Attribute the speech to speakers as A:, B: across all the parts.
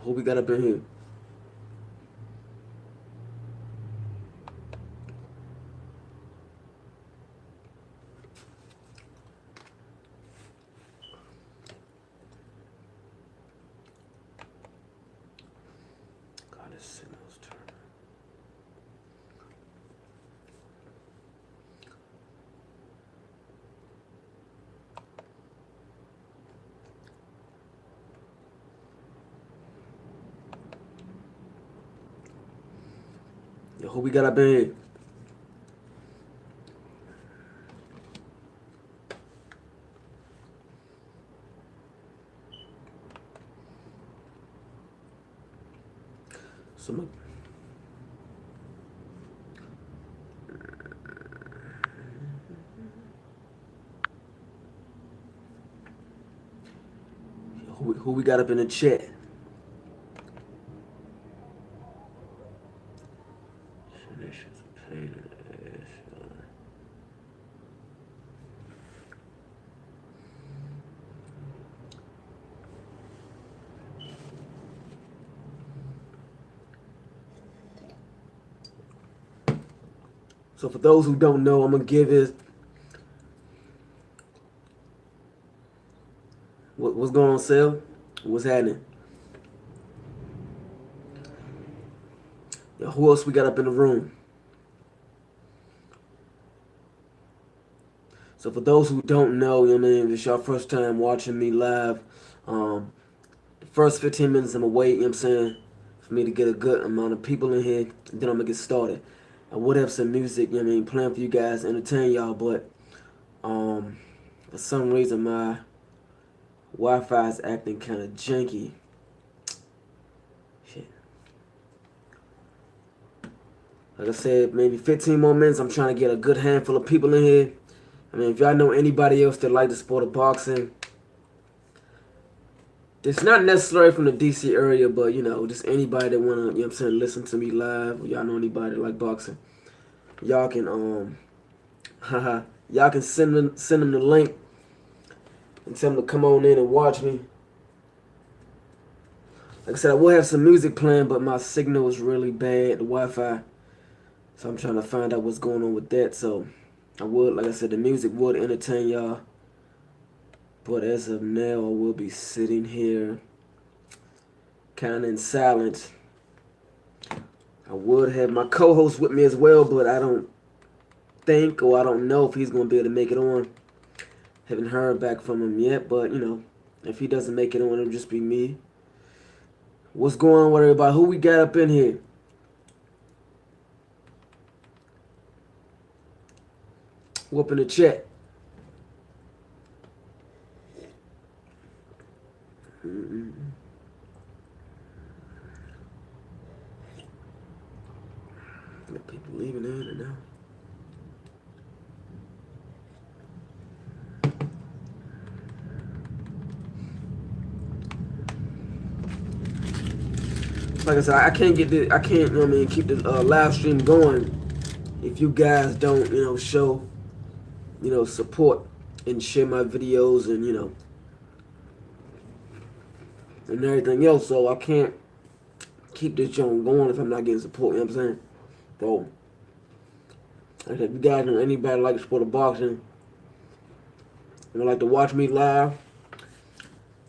A: Who we got up in here? God, this signal's turning. Yo, who we got up in here? Some. Who we got up in the chat? So for those who don't know, I'm gonna give it. What's going on, Sal? What's happening? Yo, who else we got up in the room? So for those who don't know, you know what I mean, if it's your first time watching me live, the first 15 minutes I'm gonna wait, you know what I'm saying, for me to get a good amount of people in here, and then I'm gonna get started. I would have some music, you know what I mean, playing for you guys, entertain y'all, but for some reason my Wi-Fi is acting kind of janky. Shit. Like I said, maybe 15 more minutes. I'm trying to get a good handful of people in here. I mean, if y'all know anybody else that like the sport of boxing, it's not necessarily from the DC area, but you know, just anybody that wanna, you know what I'm saying, listen to me live, or y'all know anybody that like boxing, y'all can y'all can send them the link and tell them to come on in and watch me. Like I said, I will have some music playing, but my signal is really bad, the Wi-Fi. So I'm trying to find out what's going on with that. So I would, like I said, the music would entertain y'all. But as of now, I will be sitting here kind of in silence. I would have my co-host with me as well, but I don't think, or I don't know if he's going to be able to make it on. Haven't heard back from him yet, but you know, if he doesn't make it on, it'll just be me. What's going on with everybody? Who we got up in here? Whoop in the chat. Got people leaving in and out. Like I said, I can't get this. I can't, you know what I mean, keep the live stream going if you guys don't, you know, show, you know, support and share my videos and, you know, and everything else. So I can't keep this joint going if I'm not getting support. You know what I'm saying? So, like if you guys know anybody like the sport of boxing and would like to watch me live,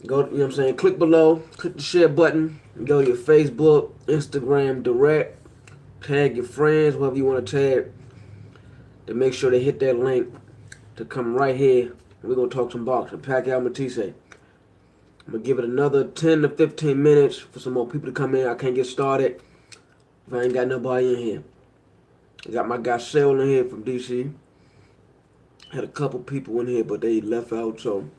A: go, you know what I'm saying, click below, click the share button, and go to your Facebook, Instagram, direct, tag your friends, whoever you want to tag, to make sure they hit that link to come right here. And we're going to talk some boxing. Pacquiao, Mythesse. I'm going to give it another 10 to 15 minutes for some more people to come in. I can't get started if I ain't got nobody in here. I got my guy Shell in here from DC. Had a couple people in here, but they left out, so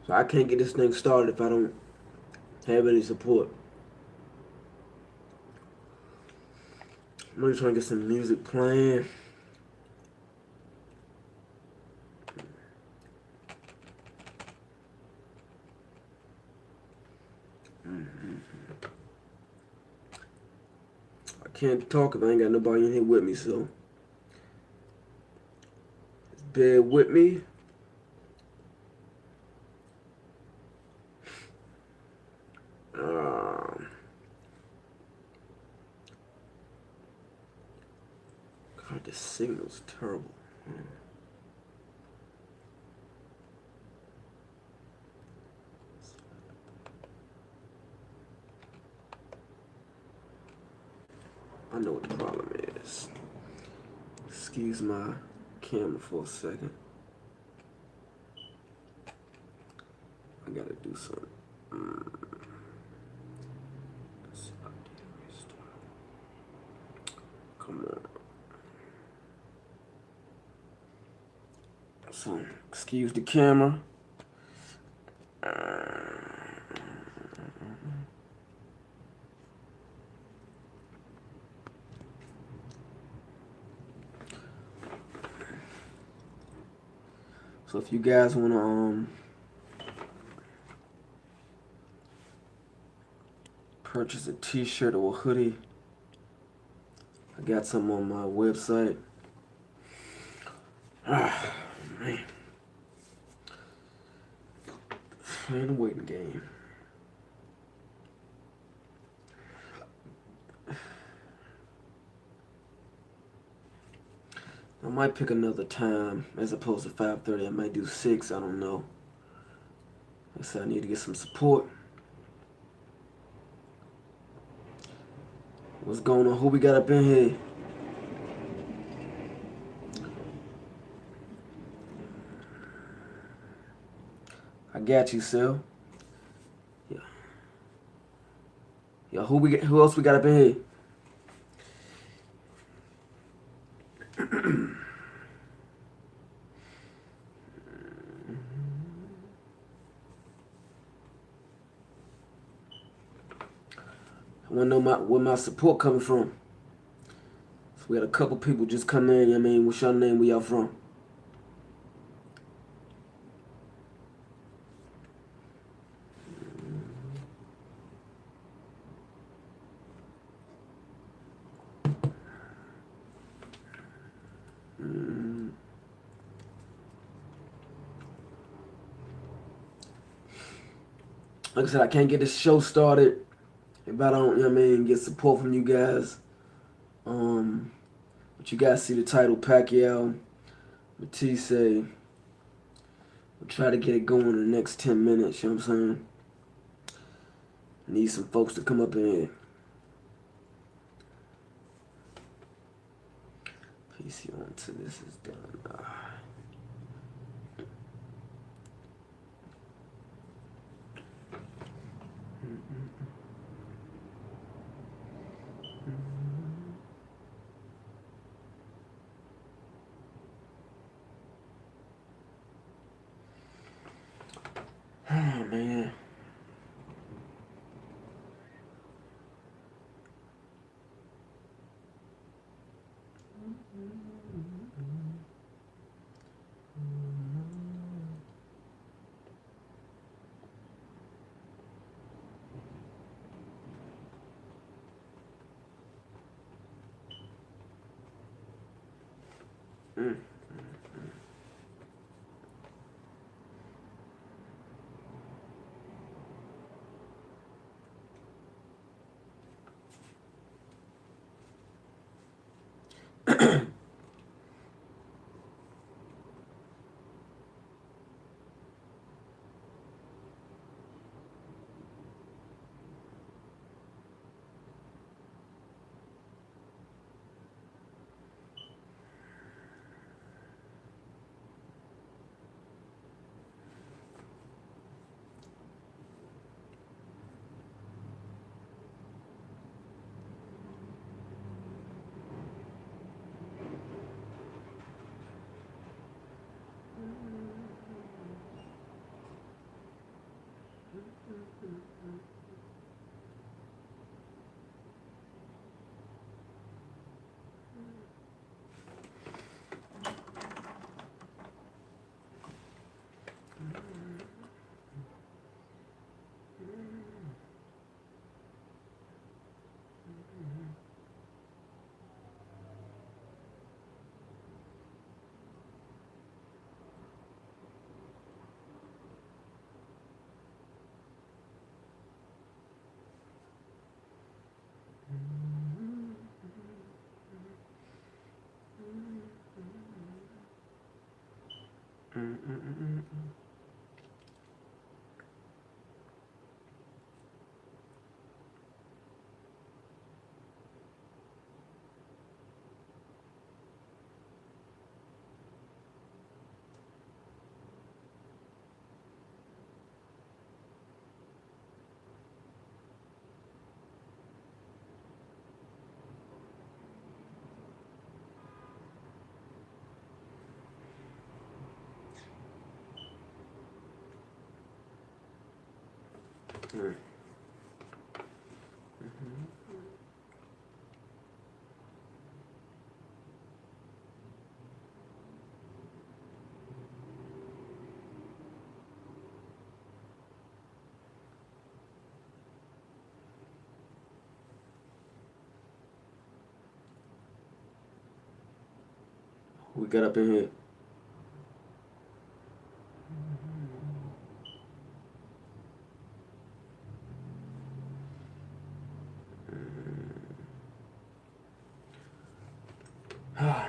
A: I can't get this thing started if I don't have any support. I'm really trying to get some music playing. I can't talk if I ain't got nobody in here with me, so bear with me. The signal's terrible. I know what the problem is. Excuse my camera for a second. I gotta do something. Come on. So, excuse the camera. So if you guys wanna purchase a t-shirt or a hoodie, I got some on my website. Man. Playing the waiting game. I might pick another time as opposed to 5:30. I might do 6. I don't know. I said I need to get some support. What's going on? Who we got up in here? I got you, Sil. Yeah. Yeah. Who else we got up in here? I want to know where my support coming from. So we had a couple people just come in. I mean, what's your name? Where y'all from? Like I said, I can't get this show started if I don't, get support from you guys. But you guys see the title, Pacquiao, Mythesse. We'll try to get it going in the next 10 minutes, you know what I'm saying? Need some folks to come up in here. PC on to this is done. Oh, man. We got up in here. Oh, man.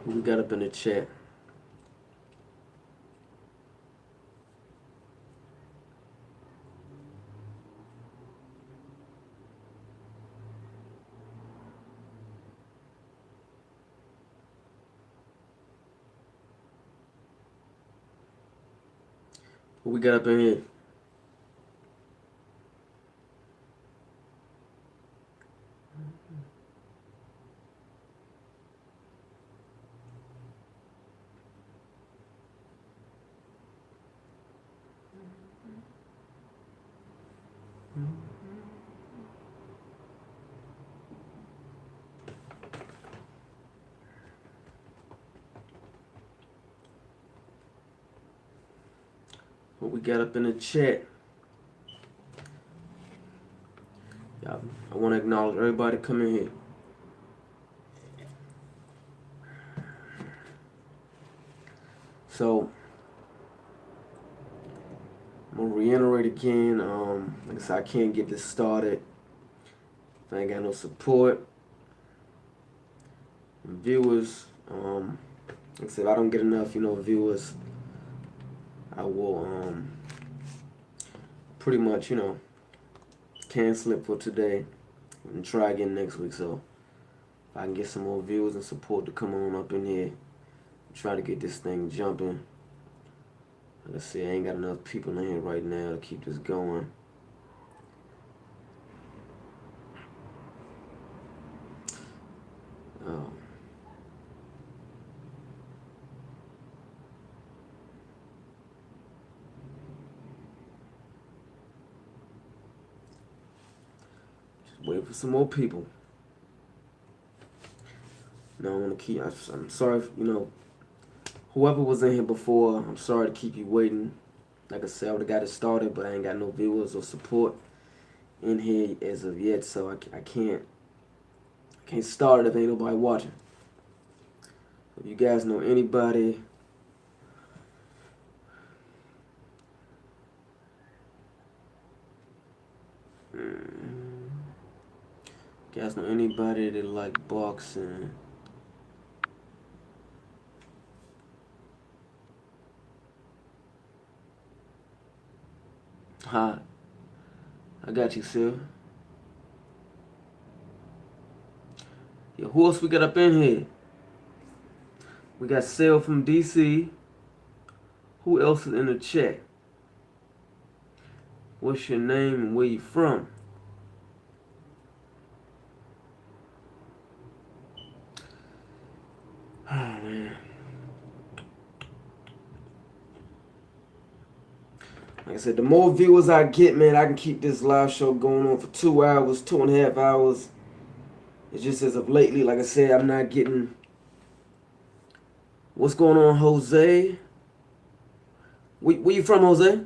A: We got up in the chat. We got up in here. We got up in the chat. Yeah, I want to acknowledge everybody coming here. So, I'm going to reiterate again. Like I said, I can't get this started if I ain't got no support. And viewers, like I said, if I don't get enough, viewers, I will pretty much, cancel it for today and try again next week. So if I can get some more viewers and support to come on up in here, try to get this thing jumping. Like I said, I ain't got enough people in here right now to keep this going. Wait for some more people. Now I want to keep. I'm sorry, whoever was in here before. I'm sorry to keep you waiting. Like I said, I would have got it started, but I ain't got no viewers or support in here as of yet, so I can't start it if ain't nobody watching. If you guys know anybody that like boxing, hi, I got you, Sil. Yeah, who else we got up in here? We got Sil from DC. Who else is in the chat? What's your name and where you from? Oh, man. Like I said, the more viewers I get, man, I can keep this live show going on for 2 hours, 2.5 hours. It's just as of lately, like I said, I'm not getting What's going on, Jose? Where you from, Jose?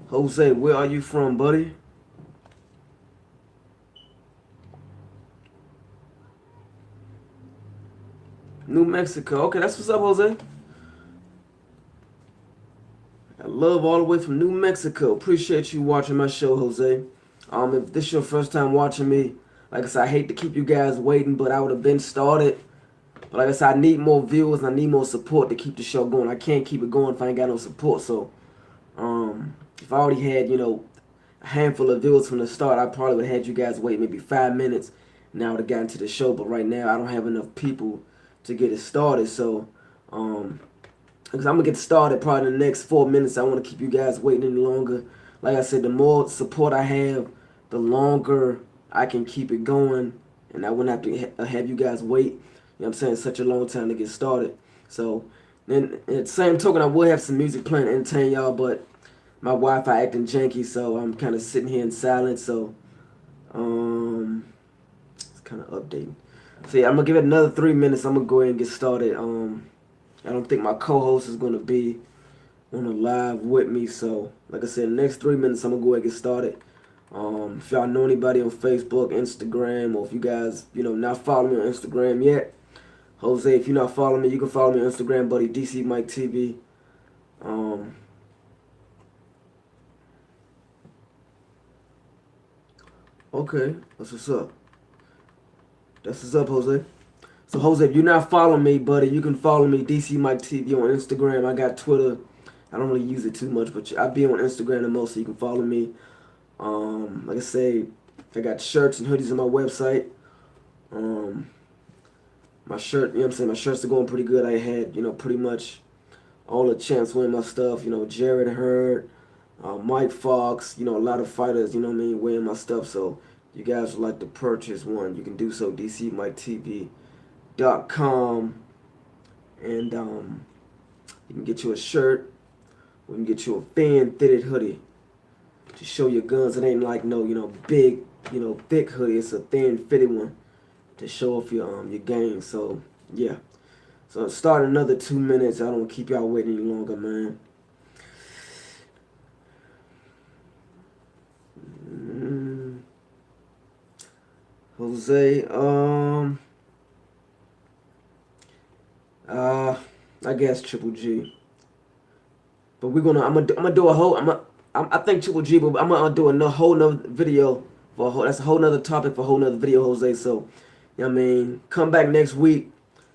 A: Jose, where are you from, buddy? New Mexico. Okay, that's what's up, Jose. I love all the way from New Mexico. Appreciate you watching my show, Jose. If this is your first time watching me, like I said, I hate to keep you guys waiting, but I would have been started. But like I said, I need more viewers and I need more support to keep the show going. I can't keep it going if I ain't got no support. So, if I already had, a handful of viewers from the start, I probably would have had you guys wait maybe 5 minutes. Now I would have gotten to the show. But right now, I don't have enough people to get it started. So, because I'm going to get started probably in the next 4 minutes. I want to keep you guys waiting any longer. Like I said, the more support I have, the longer I can keep it going. And I wouldn't have to have you guys wait, what I'm saying, such a long time to get started. So, then at the same token, I will have some music playing to entertain y'all, but my Wi-Fi acting janky, so I'm kind of sitting here in silence. So, it's kind of updating. So yeah, I'm gonna give it another 3 minutes. I'm gonna go ahead and get started. I don't think my co-host is gonna be on the live with me. So, like I said, in the next 3 minutes, I'm gonna go ahead and get started. If y'all know anybody on Facebook, Instagram, or if you guys, not following me on Instagram yet, Jose, if you're not following me, you can follow me on Instagram, buddy, DCMiketv. Okay, that's what's up. That's what's up, Jose. So, Jose, if you're not following me, buddy, you can follow me, DCMiketv, on Instagram. I got Twitter. I don't really use it too much, but I be on Instagram the most, so you can follow me. Like I say, I got shirts and hoodies on my website. My shirt, what I'm saying, my shirts are going pretty good. I had, pretty much all the champs wearing my stuff. Jared Hurd, Mike Fox, a lot of fighters, what I mean, wearing my stuff. So you guys would like to purchase one, you can do so, DCMiketv.com. And you can get you a shirt. We can get you a fan-fitted hoodie to show your guns. It ain't like no, big, thick hoodie. It's a thin-fitted one to show off your game. So yeah. So start another 2 minutes. I don't keep y'all waiting any longer, man. Jose, I guess Triple G. But I'm gonna do a whole, I think Triple G, but I'm gonna do a whole nother video that's a whole nother topic for a whole nother video, Jose. So, come back next week,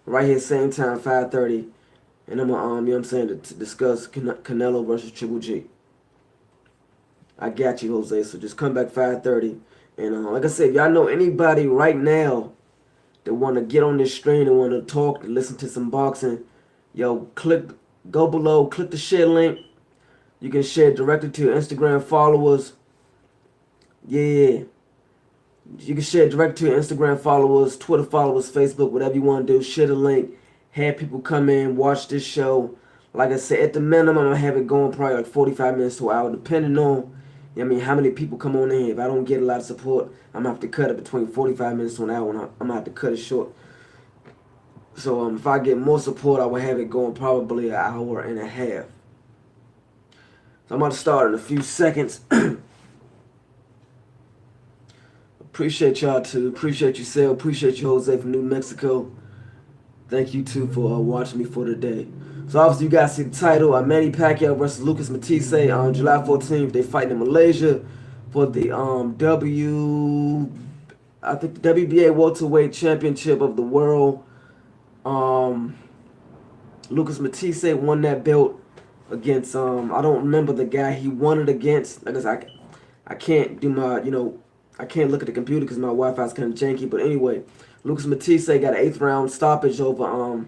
A: right here, same time, 5:30, and I'm gonna, to discuss Canelo versus Triple G. I got you, Jose. So just come back 5:30, and like I said, if y'all know anybody right now that want to get on this stream and want to talk, and listen to some boxing, go below, click the share link. You can share it directly to your Instagram followers. Yeah. You can share it directly to your Instagram followers, Twitter followers, Facebook, whatever you want to do. Share the link. Have people come in, watch this show. Like I said, at the minimum, I'm going to have it going probably like 45 minutes to an hour, depending on, how many people come on in. If I don't get a lot of support, I'm going to have to cut it between 45 minutes to an hour, and I'm going to have to cut it short. So if I get more support, I will have it going probably an hour and a half. So I'm about to start in a few seconds. Appreciate y'all too. Appreciate you, Sal. Appreciate you, Jose, from New Mexico. Thank you too for watching me for today. So obviously you guys see the title, Manny Pacquiao versus Mythesse on July 14th. They fighting in Malaysia for the I think the WBA welterweight championship of the world. Mythesse won that belt against I don't remember the guy he won it against. Like I can't do my I can't look at the computer because my Wi-Fi is kind of janky. But anyway, Mythesse got an 8th round stoppage over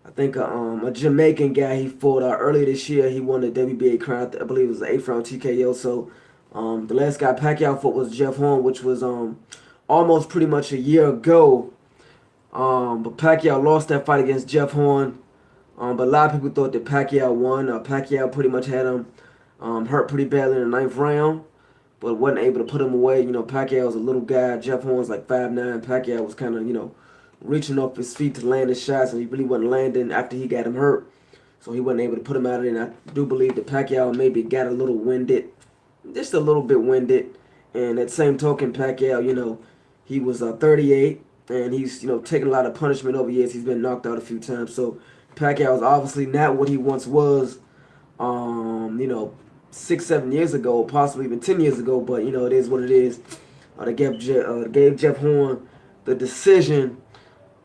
A: I think a Jamaican guy he fought earlier this year. He won the WBA crown. I believe it was an 8th round TKO. So the last guy Pacquiao fought was Jeff Horn, which was almost pretty much a year ago. But Pacquiao lost that fight against Jeff Horn. But a lot of people thought that Pacquiao won. Pacquiao pretty much had him hurt pretty badly in the 9th round. but wasn't able to put him away. You know, Pacquiao was a little guy. Jeff Horn's like 5'9". Pacquiao was kind of, reaching off his feet to land his shots, and he really wasn't landing after he got him hurt. So he wasn't able to put him out of it. And I do believe that Pacquiao maybe got a little winded, just a little bit winded. And at the same token, Pacquiao, he was 38, and he's, taking a lot of punishment over years. He's been knocked out a few times. So Pacquiao is obviously not what he once was, 6, 7 years ago, possibly even 10 years ago. But, it is what it is. They gave Jeff Horn the decision.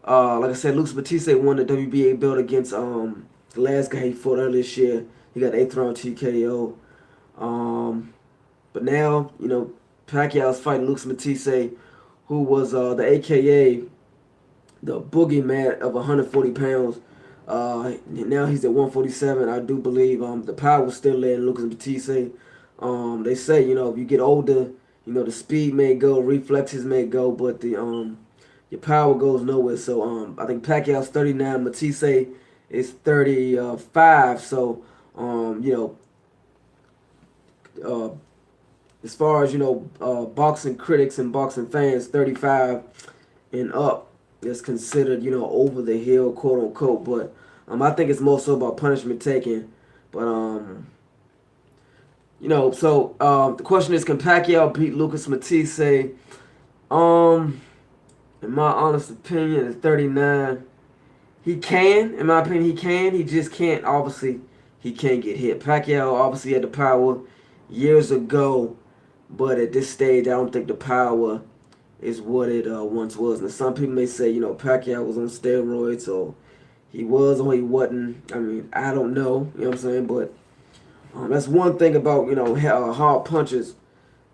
A: Like I said, Lucas Mythesse won the WBA belt against the last guy he fought earlier this year. He got 8th round TKO. But now, Pacquiao's fighting Lucas Mythesse, who was the AKA, the boogeyman of 140 pounds. Now he's at 147. I do believe the power was still there in Lucas Mythesse. They say, if you get older, the speed may go, reflexes may go, but the your power goes nowhere. So I think Pacquiao's 39, Mythesse is 35. So as far as boxing critics and boxing fans, 35 and up is considered over the hill, quote unquote. But I think it's more so about punishment taking. But the question is, can Pacquiao beat Lucas Mythesse? In my honest opinion, at 39, he can. In my opinion, he can. He just can't. Obviously, he can't get hit. Pacquiao obviously had the power years ago, but at this stage, I don't think the power is what it once was. Now, some people may say, Pacquiao was on steroids, or he was or he wasn't. I mean, I don't know. You know what I'm saying? But that's one thing about, hard punches.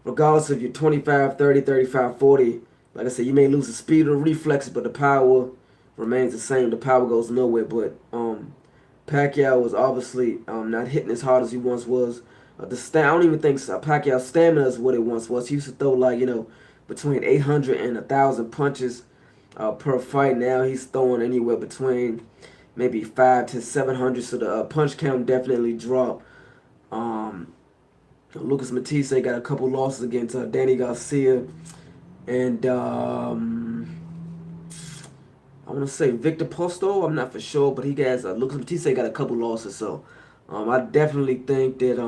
A: Regardless if you're 25, 30, 35, 40, like I said, you may lose the speed or reflexes, but the power remains the same. The power goes nowhere. But Pacquiao was obviously not hitting as hard as he once was. I don't even think Pacquiao's stamina is what it once was. He used to throw like, between 800 and 1,000 punches per fight. Now he's throwing anywhere between maybe 500 to 700. So the punch count definitely dropped. Lucas Mythesse got a couple losses against Danny Garcia and I want to say Victor Posto. I'm not for sure, but Lucas Mythesse got a couple losses. So I definitely think that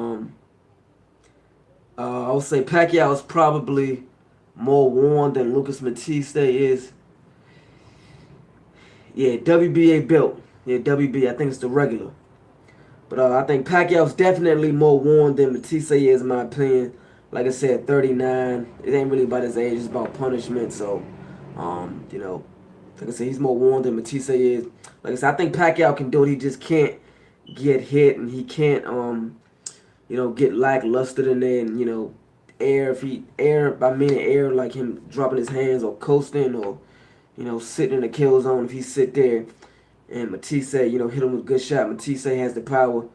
A: I would say Pacquiao is probably more worn than Lucas Mythesse is. Yeah, WBA belt. Yeah, WB. I think it's the regular. But I think Pacquiao's definitely more worn than Mythesse is, in my opinion. Like I said, 39. It ain't really about his age. It's about punishment. So, like I said, he's more worn than Mythesse is. Like I said, I think Pacquiao can do it. He just can't get hit, and he can't, get lackluster in there, and air like him dropping his hands or coasting or, sitting in the kill zone. If he sit there and Mythesse, hit him with a good shot, Mythesse has the power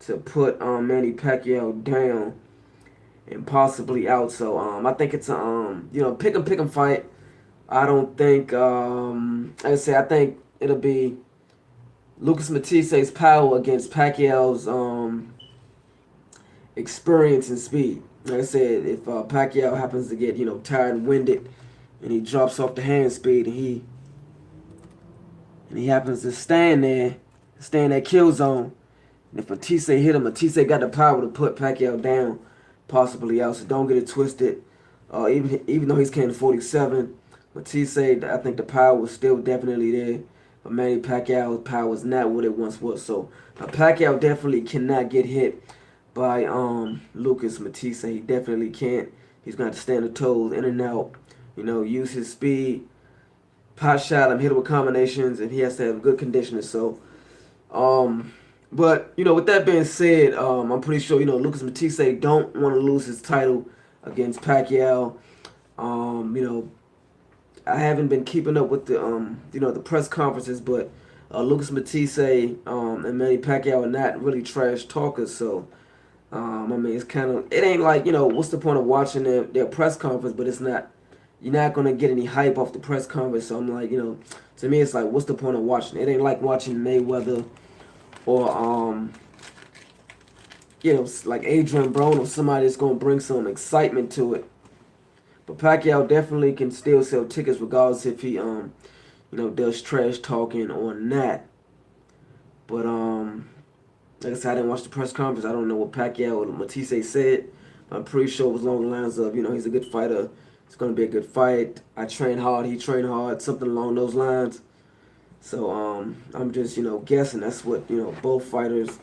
A: to put Manny Pacquiao down and possibly out. So I think it's a pick 'em fight. I don't think like I say, I think it'll be Lucas Mythesse's power against Pacquiao's experience and speed. Like I said, if Pacquiao happens to get tired and winded, and he drops off the hand speed, and he happens to stand there, stay in that kill zone, and if Mythesse hit him, Mythesse got the power to put Pacquiao down, possibly out. So don't get it twisted. Even though he's carrying 47, Mythesse, I think the power was still definitely there. But Manny Pacquiao's power is not what it once was. So Pacquiao definitely cannot get hit by Lucas Mythesse. He definitely can't. He's going to have to stand the toes, in and out, use his speed, pot shot him, hit him with combinations, and he has to have good conditioning. So, but, with that being said, I'm pretty sure, Lucas Mythesse don't want to lose his title against Pacquiao. I haven't been keeping up with the, the press conferences, but Lucas Mythesse and Manny Pacquiao are not really trash talkers, so it's kind of, it ain't like, what's the point of watching their press conference, but it's not, you're not going to get any hype off the press conference. So I'm like, to me, it's like, what's the point of watching? It ain't like watching Mayweather or like Adrian Broner or somebody that's going to bring some excitement to it. But Pacquiao definitely can still sell tickets regardless if he, does trash talking or not. But, like I said, I didn't watch the press conference. I don't know what Pacquiao or Mythesse said. I'm pretty sure it was along the lines of, he's a good fighter. It's going to be a good fight. I train hard. He trained hard. Something along those lines. So, I'm just, guessing that's what, both fighters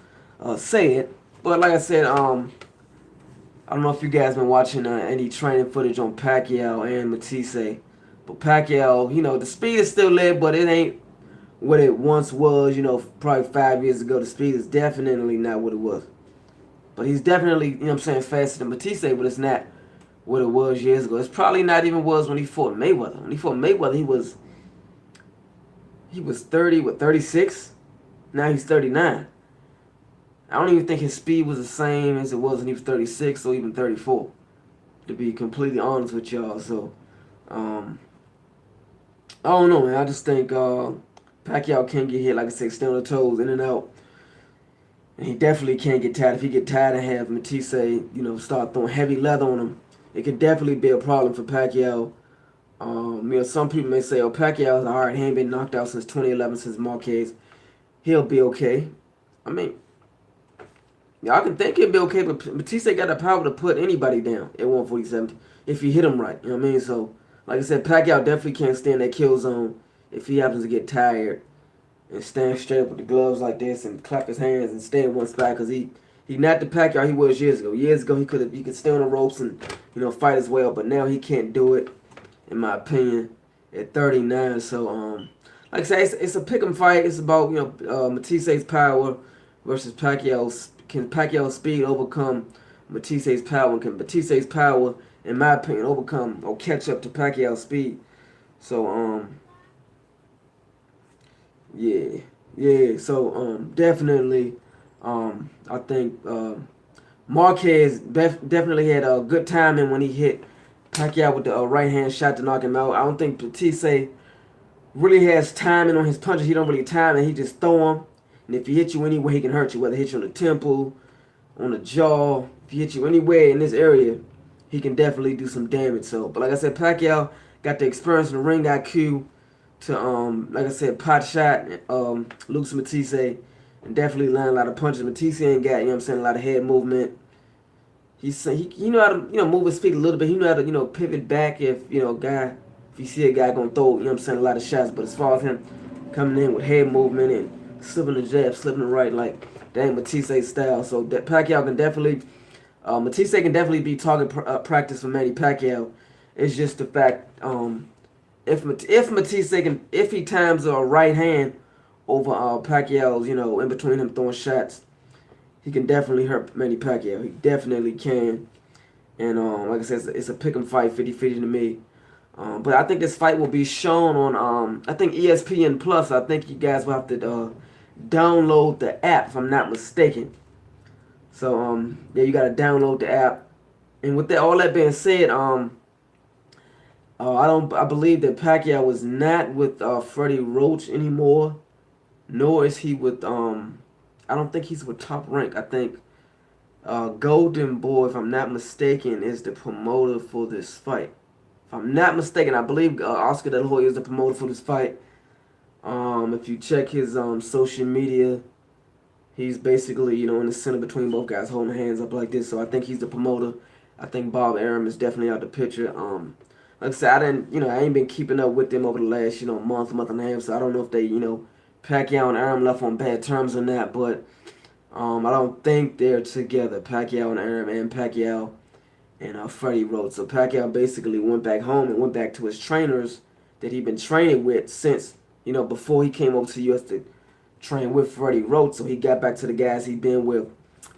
A: said. But like I said, I don't know if you guys been watching any training footage on Pacquiao and Mythesse. But Pacquiao, the speed is still there, but it ain't what it once was, probably 5 years ago. The speed is definitely not what it was. But he's definitely, faster than Mythesse, but it's not what it was years ago. It's probably not even was when he fought Mayweather. When he fought Mayweather, he was 30, 36? Now he's 39. I don't even think his speed was the same as it was when he was 36 or even 34, to be completely honest with y'all. So, I don't know, man. I just think Pacquiao can get hit, like I said, stay on the toes, in and out. And he definitely can't get tired. If he get tired and have Mythesse, start throwing heavy leather on him, it could definitely be a problem for Pacquiao. Some people may say, oh, Pacquiao's alright. He ain't been knocked out since 2011, since Marquez. He'll be okay. I mean, I can think he'll be okay, but Mythesse got the power to put anybody down at 147 if you hit him right. You know what I mean? So, like I said, Pacquiao definitely can't stay in that kill zone if he happens to get tired and stand straight up with the gloves like this and clap his hands and stay in one spot, because he not the Pacquiao he was years ago. Years ago, he could stay on the ropes and fight as well, but now he can't do it, in my opinion, at 39. So, like I said, it's a pick'em fight. It's about Mythesse's power versus Pacquiao's. Can Pacquiao's speed overcome Mythesse's power? And can Mythesse's power, in my opinion, overcome or catch up to Pacquiao's speed? So, yeah. So, definitely, I think Marquez definitely had a good timing when he hit Pacquiao with the right hand shot to knock him out. I don't think Mythesse really has timing on his punches. He don't really time it. He just throw them. And if he hit you anywhere, he can hurt you. Whether he hit you on the temple, on the jaw, if he hit you anywhere in this area, he can definitely do some damage. So, but like I said, Pacquiao got the experience and the ring IQ to, like I said, pot shot Luke Mythesse, and definitely land a lot of punches. Mythesse ain't got, a lot of head movement. He know how to, move his feet a little bit. He know how to, pivot back if you see a guy gonna throw, a lot of shots. But as far as him coming in with head movement and slipping the jab, slipping the right, like that ain't Mythesse's style. So that Pacquiao can definitely, Mythesse can definitely be target practice for Manny Pacquiao. It's just the fact, if Mythesse can, if he times a right hand over Pacquiao's, in between him throwing shots, he can definitely hurt Manny Pacquiao. He definitely can. And like I said, it's a pick 'em fight, 50-50 to me. But I think this fight will be shown on, I think ESPN Plus. I think you guys will have to download the app, if I'm not mistaken. So, yeah, you got to download the app. And with that, all that being said, I believe that Pacquiao was not with Freddie Roach anymore, nor is he with, I don't think he's with Top Rank. I think Golden Boy, if I'm not mistaken, is the promoter for this fight. If I'm not mistaken, I believe Oscar De La Hoya is the promoter for this fight. If you check his social media, he's basically, in the center between both guys, holding hands up like this. So I think he's the promoter. I think Bob Arum is definitely out the picture. Like I said, I ain't been keeping up with them over the last, month and a half. So I don't know if they, Pacquiao and Arum left on bad terms or not. But I don't think they're together. Pacquiao and Arum and Pacquiao and Freddie Roach. So Pacquiao basically went back home and went back to his trainers that he'd been training with since, before he came over to the U.S. to train with Freddie Roach. So he got back to the guys he'd been with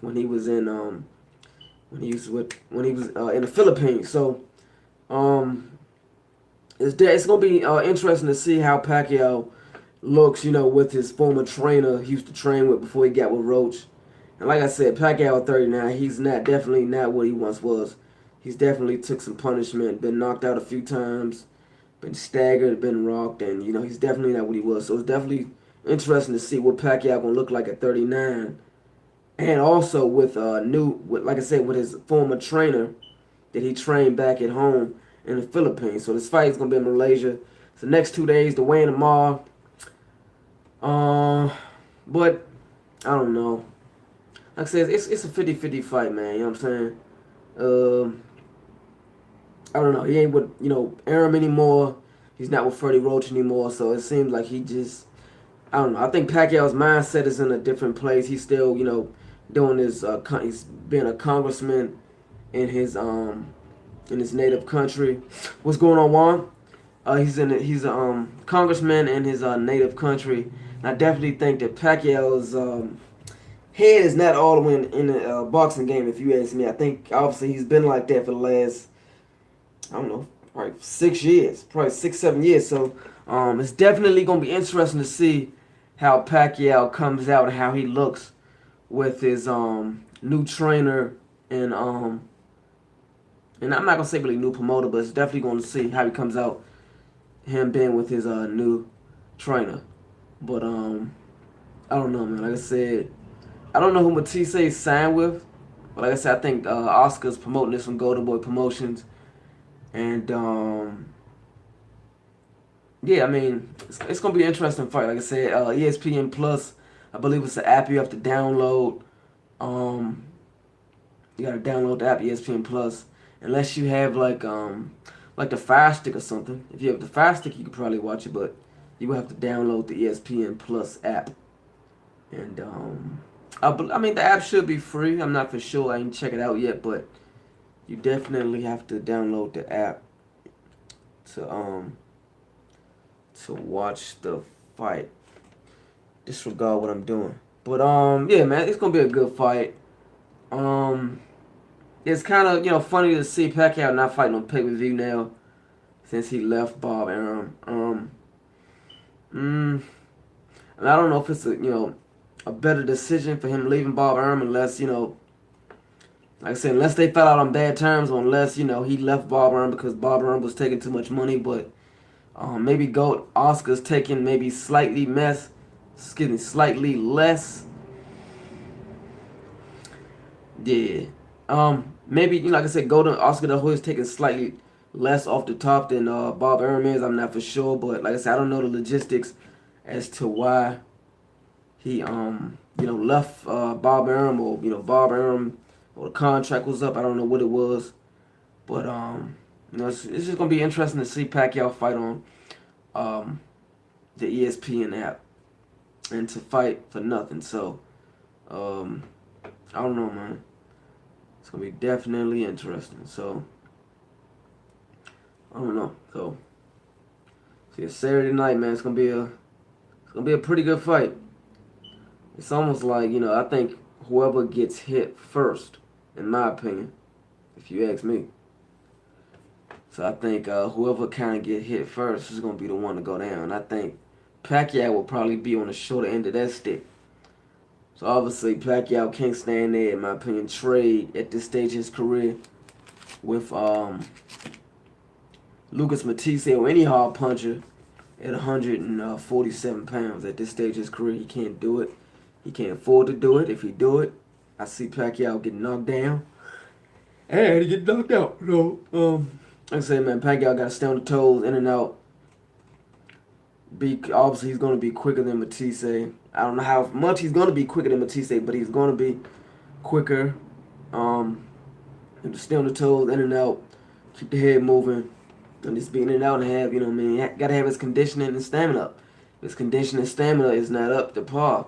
A: when he was in in the Philippines. So it's gonna be interesting to see how Pacquiao looks, with his former trainer he used to train with before he got with Roach. And like I said, Pacquiao at 39, he's definitely not what he once was. He's definitely took some punishment, been knocked out a few times, been staggered, been rocked, and he's definitely not what he was. So it's definitely interesting to see what Pacquiao gonna look like at 39 and also with like I said, with his former trainer that he trained back at home in the Philippines. So this fight is gonna be in Malaysia. It's the next 2 days. The weigh-in tomorrow. But I don't know. Like I said, it's a 50-50 fight, man. You know what I'm saying? Um, I don't know. He ain't with Arum anymore. He's not with Freddie Roach anymore. So it seems like he just, I don't know. I think Pacquiao's mindset is in a different place. He's still doing his he's being a congressman in his native country. What's going on, Juan? He's a congressman in his native country. And I definitely think that Pacquiao's head is not all the way in the boxing game. If you ask me, I think obviously he's been like that for the last, I don't know, probably 6 years, probably 6-7 years. So it's definitely gonna be interesting to see how Pacquiao comes out and how he looks with his new trainer and I'm not gonna say really new promoter, but it's definitely gonna see how he comes out, him being with his new trainer. But I don't know, man. Like I said, I don't know who Mythesse signed with, but like I said, I think Oscar's promoting this from Golden Boy Promotions, and yeah, I mean, it's gonna be an interesting fight. Like I said, ESPN Plus, I believe it's an app you have to download. Um, you gotta download the app ESPN Plus, unless you have like the Fire Stick or something. If you have the Fire Stick, you could probably watch it, but you will have to download the ESPN Plus app. And I mean the app should be free. I'm not for sure. I ain't check it out yet, but you definitely have to download the app to watch the fight. Disregard what I'm doing. But yeah, man, it's gonna be a good fight. Um it's kind of funny to see Pacquiao not fighting on pay-per-view now since he left Bob Arum. And I don't know if it's a better decision for him leaving Bob Arum unless like I said, unless they fell out on bad terms, or unless he left Bob Arum because Bob Arum was taking too much money. But maybe Gold Oscar's taking maybe slightly slightly less. Yeah. Maybe like I said, Golden Oscar the Hood is taking slightly less off the top than Bob Arum is. I'm not for sure, but like I said, I don't know the logistics as to why he left Bob Arum, or Bob Arum, or the contract was up. I don't know what it was, but it's just gonna be interesting to see Pacquiao fight on the ESPN app and to fight for nothing. So I don't know, man. It's gonna be definitely interesting. So I don't know. So see, it's Saturday night, man. It's gonna be a pretty good fight. It's almost like I think whoever gets hit first, in my opinion, if you ask me. So I think whoever kind of get hit first is gonna be the one to go down. I think Pacquiao will probably be on the shorter end of that stick. So obviously Pacquiao can't stand there, in my opinion, trade at this stage of his career with Lucas Mythesse or any hard puncher at 147 pounds. At this stage of his career, he can't do it. He can't afford to do it. If he do it, I see Pacquiao get knocked down. And he get knocked out. So, like I said, man, Pacquiao got to stay on the toes, in and out. Obviously, he's going to be quicker than Mythesse. I don't know how much he's going to be quicker than Mythesse, but he's going to be quicker. And stay on the toes, in and out, keep the head moving, and just be in and out and have, got to have his conditioning and stamina up. If his conditioning and stamina is not up to par,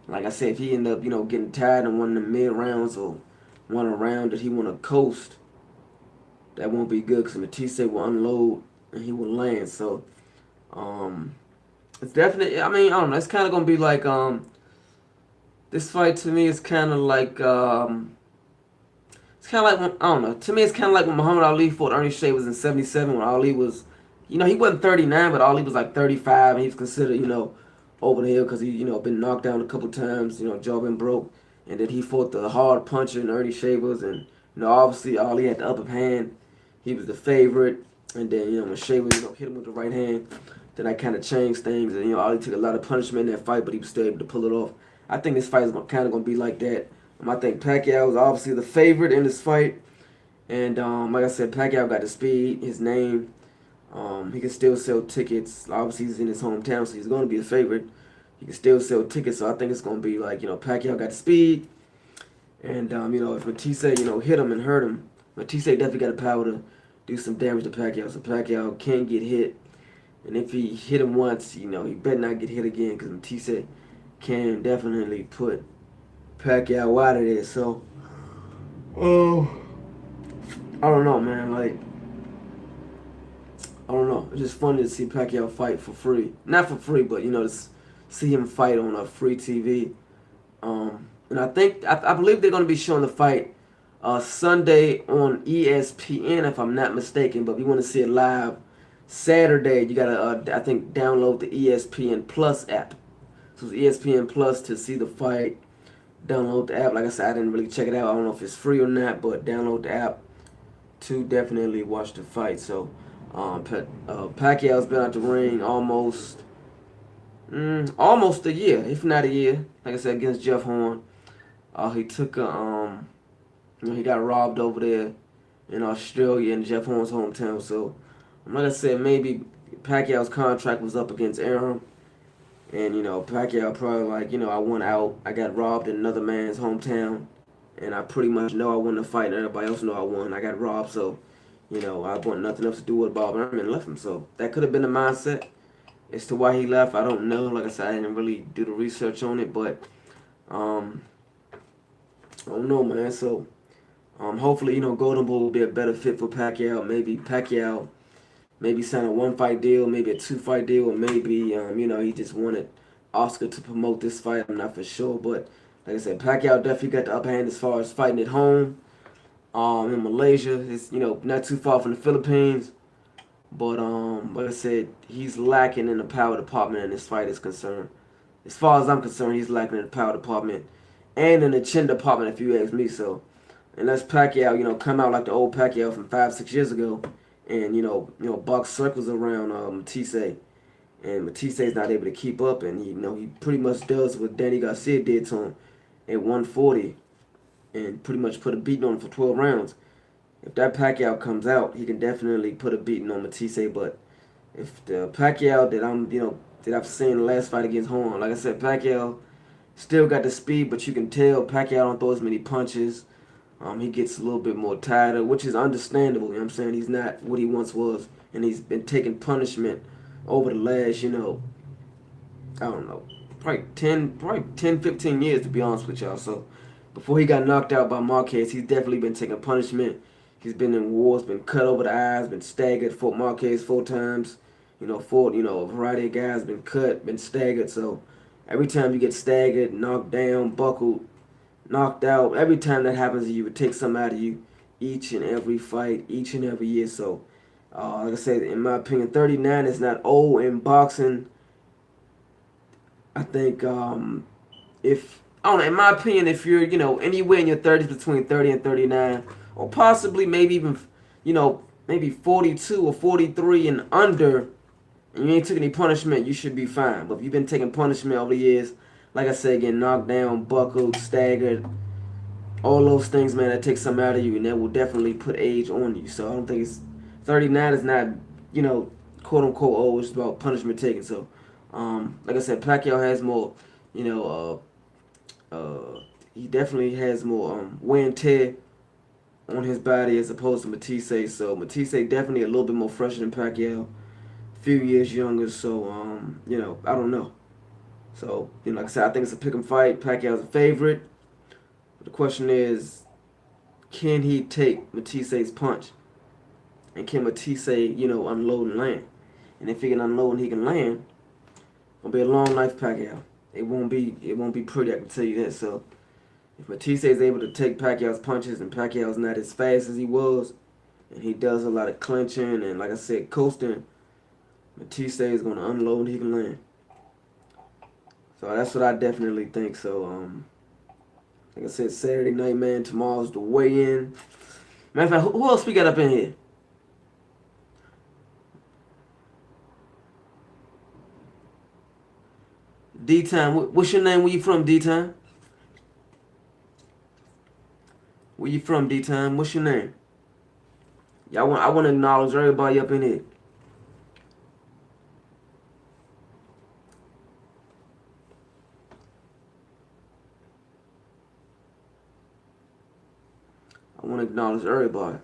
A: like I said, if he end up, getting tired in one of the mid rounds or one round that he want to coast, that won't be good because Mythesse will unload and he will land. So, it's definitely, I mean, I don't know, it's kind of going to be like, this fight to me is kind of like, it's kind of like, I don't know, to me it's kind of like when Muhammad Ali fought Ernie Shavers in 77 when Ali was, he wasn't 39, but Ali was like 35, and he was considered, over the hill because he, been knocked down a couple times, jaw been broke, and then he fought the hard puncher in Ernie Shavers, and, obviously Ali had the upper hand, he was the favorite, and then, when Shavers, hit him with the right hand, then that kind of changed things, and, Ali took a lot of punishment in that fight, but he was still able to pull it off. I think this fight is kind of going to be like that. I think Pacquiao is obviously the favorite in this fight. And like I said, Pacquiao got the speed, his name. He can still sell tickets. Obviously, he's in his hometown, so he's going to be a favorite. He can still sell tickets, so I think it's going to be like, Pacquiao got the speed. And, if Mythesse, hit him and hurt him, Mythesse definitely got the power to do some damage to Pacquiao. So Pacquiao can get hit. And if he hit him once, he better not get hit again because Mythesse can definitely put Pacquiao out of there. So, oh, I don't know, man. Like, I don't know. It's just funny to see Pacquiao fight for free. Not for free, but to see him fight on a free TV. And I believe they're gonna be showing the fight Sunday on ESPN if I'm not mistaken. But if you want to see it live Saturday, you gotta I think download the ESPN Plus app. So it's ESPN Plus to see the fight. Download the app. Like I said, I didn't really check it out. I don't know if it's free or not, but download the app to definitely watch the fight. So, Pacquiao's been out the ring almost a year, if not a year. Like I said, against Jeff Horn, he took he got robbed over there in Australia in Jeff Horn's hometown. So, like I said, maybe Pacquiao's contract was up against Aaron, and Pacquiao probably like, I won out. I got robbed in another man's hometown, and I pretty much know I won the fight, and everybody else know I won. I got robbed, so I want nothing else to do with Bob Arum and left him. So that could have been the mindset. As to why he left, I don't know. Like I said, I didn't really do the research on it, but I don't know, man. So hopefully, Golden Boy will be a better fit for Pacquiao. Maybe Pacquiao maybe sign a one-fight deal, maybe a two-fight deal, or maybe he just wanted Oscar to promote this fight. I'm not for sure, but like I said, Pacquiao definitely got the upper hand as far as fighting at home. In Malaysia, it's not too far from the Philippines. But like I said, he's lacking in the power department in this fight is concerned. As far as I'm concerned, he's lacking in the power department and in the chin department, if you ask me. So unless Pacquiao, come out like the old Pacquiao from 5-6 years ago, and box circles around Mythesse, and Matisse's not able to keep up, and he pretty much does what Danny Garcia did to him at 140, and pretty much put a beating on him for 12 rounds. If that Pacquiao comes out, he can definitely put a beating on Mythesse. But if the Pacquiao that I've seen the last fight against Horn, like I said, Pacquiao still got the speed, but you can tell Pacquiao don't throw as many punches. He gets a little bit more tighter, which is understandable. You know what I'm saying? He's not what he once was, and he's been taking punishment over the last, I don't know, probably 10, 15 years, to be honest with y'all. So before he got knocked out by Marquez, he's definitely been taking punishment. He's been in wars, been cut over the eyes, been staggered. Fought Marquez 4 times. Fought, a variety of guys, been cut, been staggered. So every time you get staggered, knocked down, buckled, knocked out, every time that happens to you, it takes something out of you each and every fight, each and every year. So, like I said, in my opinion, 39 is not old in boxing. I think if I don't know, in my opinion, if you're anywhere in your 30s, between 30 and 39, or possibly maybe even maybe 42 or 43 and under, and you ain't took any punishment, you should be fine. But if you've been taking punishment over the years, like I said, getting knocked down, buckled, staggered, all those things, man, that takes something out of you, and that will definitely put age on you. So I don't think it's 39 is not quote unquote old. It's about punishment taken. So like I said, Pacquiao has more he definitely has more wear and tear on his body as opposed to Mythesse. So Mythesse definitely a little bit more fresher than Pacquiao, a few years younger. So I don't know. So like I said, I think it's a pick 'em fight. Pacquiao's a favorite. But the question is, can he take Mythesse's punch? And can Mythesse, unload and land? And if he can unload and he can land, it'll be a long life Pacquiao. It won't be pretty, I can tell you that. So if Mythesse is able to take Pacquiao's punches and Pacquiao's not as fast as he was, and he does a lot of clinching and, like I said, coasting, Mythesse is going to unload and he can land. So that's what I definitely think. So, like I said, Saturday night, man, tomorrow's the weigh-in. Matter of fact, who else we got up in here? D-Time. What's your name? Where you from, D-Time? Where you from, D-Time? What's your name? I want to acknowledge everybody up in here. I want to acknowledge everybody.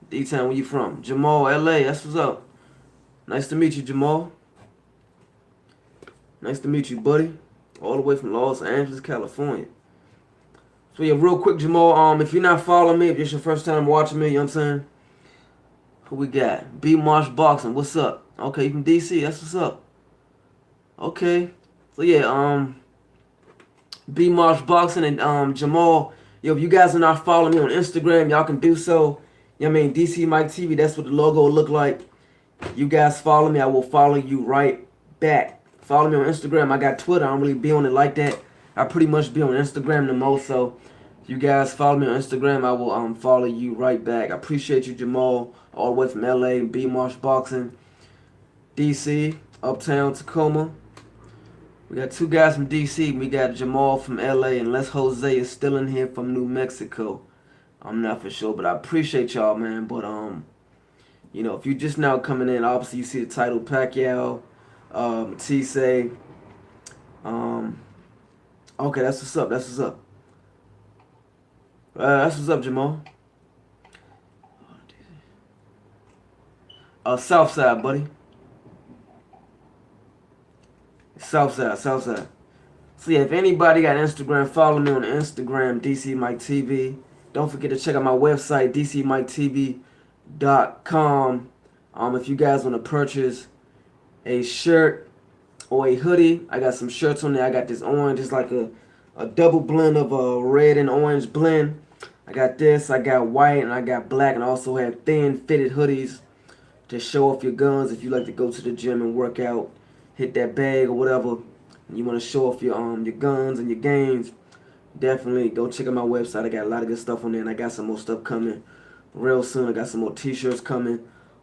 A: D-Town, where you from? Jamal, LA, that's what's up. Nice to meet you, Jamal. Nice to meet you, buddy. All the way from Los Angeles, California. So yeah, real quick, Jamal, if you're not following me, if it's your first time watching me, you know what I'm saying? Who we got? B Marsh Boxing, what's up? Okay, you from DC, that's what's up. Okay. So yeah, B Marsh Boxing and Jamal. Yo, if you guys are not following me on Instagram, y'all can do so. You know what I mean? DCMiketv, that's what the logo will look like. You guys follow me, I will follow you right back. Follow me on Instagram. I got Twitter. I don't really be on it like that. I pretty much be on Instagram the most. So if you guys follow me on Instagram, I will follow you right back. I appreciate you, Jamal, all the way from LA, B Marsh Boxing, DC, Uptown, Tacoma. We got two guys from DC. We got Jamal from LA, and Les Jose is still in here from New Mexico. I'm not for sure, but I appreciate y'all, man. But you know, if you just now coming in, obviously you see the title Pacquiao, Mythesse. Okay, that's what's up. That's what's up. That's what's up, Jamal. Southside, buddy. Southside, Southside. So yeah, if anybody got Instagram, follow me on Instagram, DCMiketv. Don't forget to check out my website, DCMiketv.com. If you guys want to purchase a shirt or a hoodie, I got some shirts on there. I got this orange, it's like a double blend of a red and orange blend. I got this, I got white, and I got black, and I also have thin fitted hoodies to show off your guns if you like to go to the gym and work out, hit that bag or whatever. And you want to show off your guns and your games. Definitely go check out my website. I got a lot of good stuff on there, and I got some more stuff coming real soon. I got some more t-shirts coming.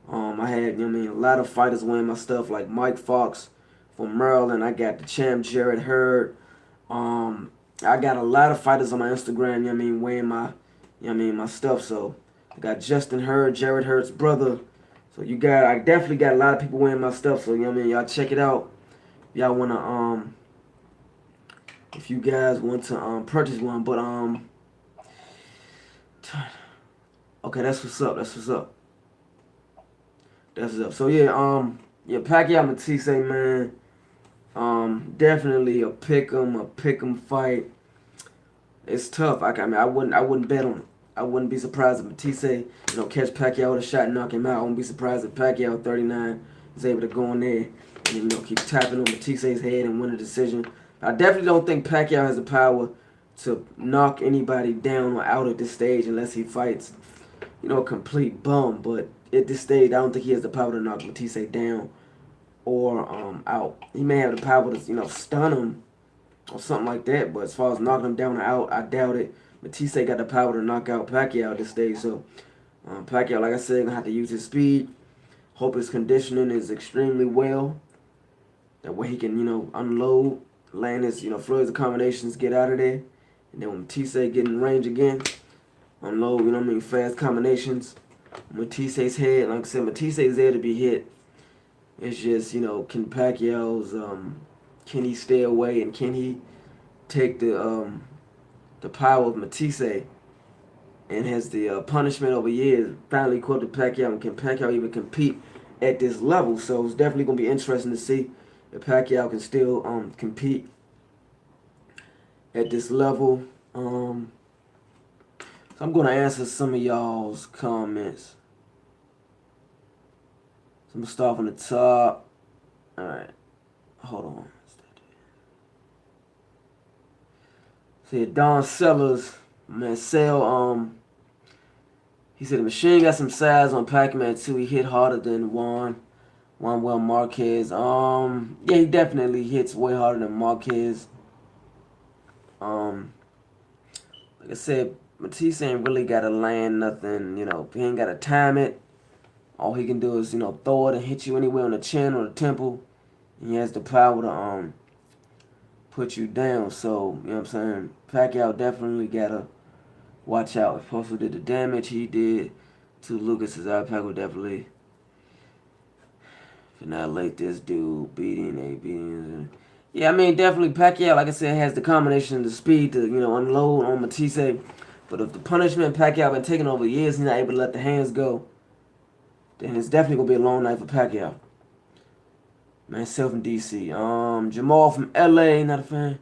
A: I had, you know what I mean, a lot of fighters wearing my stuff, like Mike Fox from Maryland. I got the champ Jarrett Hurd. I got a lot of fighters on my Instagram, you know what I mean, wearing my, you know what I mean, my stuff. So I got Justin Hurd, Jarrett Hurd's brother. So I definitely got a lot of people wearing my stuff. So you know what I mean, y'all check it out. Y'all wanna if you guys want to purchase one, but okay, that's what's up. That's what's up. That's what's up. So yeah, yeah, Pacquiao Mythesse, man. Definitely a pick 'em fight. It's tough. I mean, I wouldn't bet on it. I wouldn't be surprised if Mythesse, you know, catch Pacquiao with a shot and knock him out. I wouldn't be surprised if Pacquiao 39 is able to go in there and, you know, keep tapping on Mythesse's head and win a decision. I definitely don't think Pacquiao has the power to knock anybody down or out at this stage unless he fights, you know, a complete bum. But at this stage, I don't think he has the power to knock Mythesse down or out. He may have the power to, you know, stun him or something like that. But as far as knocking him down or out, I doubt it. Mythesse got the power to knock out Pacquiao at this stage. So Pacquiao, like I said, gonna have to use his speed. Hope his conditioning is extremely well. That way he can, you know, unload, land his, you know, flurries of combinations, get out of there. And then when Mythesse get in range again, unload, you know what I mean, fast combinations. Mythesse's head, like I said, Mythesse is there to be hit. It's just, you know, can Pacquiao's, can he stay away and can he take the power of Mythesse and has the punishment over years finally caught to Pacquiao, and can Pacquiao even compete at this level? So it's definitely going to be interesting to see if Pacquiao can still compete at this level. So I'm going to answer some of y'all's comments. So I'm going to start from the top. Alright, hold on. See, Don Sellers, man, he said the machine got some size on Pac-Man too. He hit harder than Juan Marquez. Yeah, he definitely hits way harder than Marquez. Like I said, Mythesse ain't really gotta land nothing, you know, he ain't gotta time it. All he can do is, you know, throw it and hit you anywhere on the chin or the temple. He has the power to put you down. So, you know what I'm saying? Pacquiao definitely gotta watch out. If Postal did the damage he did to Lucas's iPad would definitely annihilate this dude. Beating. Yeah, I mean, definitely Pacquiao, like I said, has the combination of the mythesse to, unload on Mythesse. But if the punishment Pacquiao been taking over years, he's not able to let the hands go, then it's definitely going to be a long night for Pacquiao. Myself from DC. Jamal from LA, not a fan.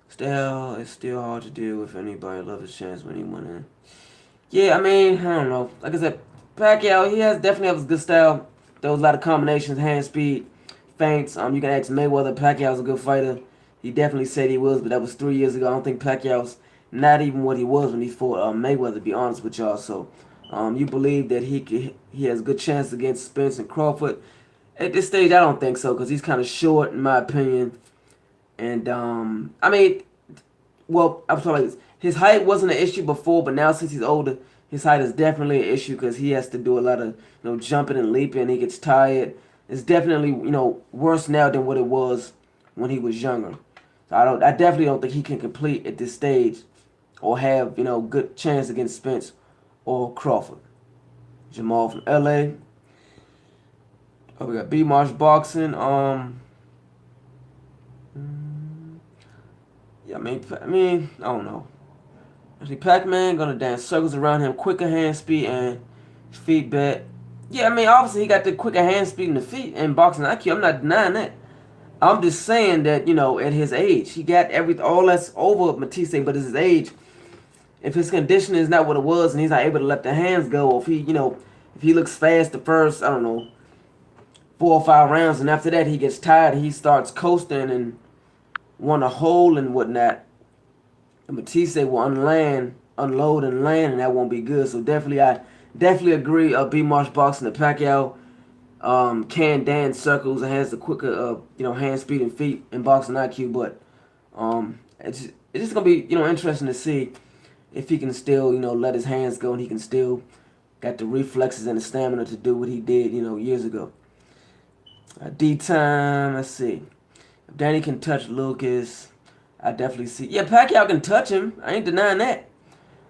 A: It's still hard to deal with anybody. Love his chance when he went in. Yeah, I mean, I don't know. Like I said, Pacquiao, he definitely has a good style. There was a lot of combinations, hand speed, feints. You can ask Mayweather. Pacquiao's a good fighter. He definitely said he was, but that was 3 years ago. I don't think Pacquiao's not even what he was when he fought Mayweather. To be honest with y'all, so you believe that he has a good chance against Spence and Crawford? At this stage, I don't think so because he's kind of short, in my opinion. And I mean, well, I'm sorry, his height wasn't an issue before, but now since he's older, his height is definitely an issue because he has to do a lot of jumping and leaping. He gets tired. It's definitely worse now than what it was when he was younger. So I definitely don't think he can complete at this stage or have good chance against Spence or Crawford. Jamal from LA. Oh, we got B Marsh Boxing. Yeah, I mean, I don't know. Actually, Pac-Man gonna dance circles around him, quicker hand speed and feet bet. Yeah, I mean, obviously he got the quicker hand speed and the feet and boxing IQ. I'm not denying that. I'm just saying that at his age, he got all that's over Mythesse, but at his age, if his conditioning is not what it was and he's not able to let the hands go, or if he looks fast the first, I don't know, 4 or 5 rounds, and after that he gets tired, he starts coasting and want to hold and whatnot. And Mythesse will unload and land, and that won't be good. So I definitely agree. B Marsh Boxing, the Pacquiao can dance circles and has the quicker hand speed and feet and boxing IQ. But it's just gonna be interesting to see if he can still let his hands go and he can still got the reflexes and the stamina to do what he did years ago. D time. Let's see. If Danny can touch Lucas, I definitely see. Yeah, Pacquiao can touch him. I ain't denying that.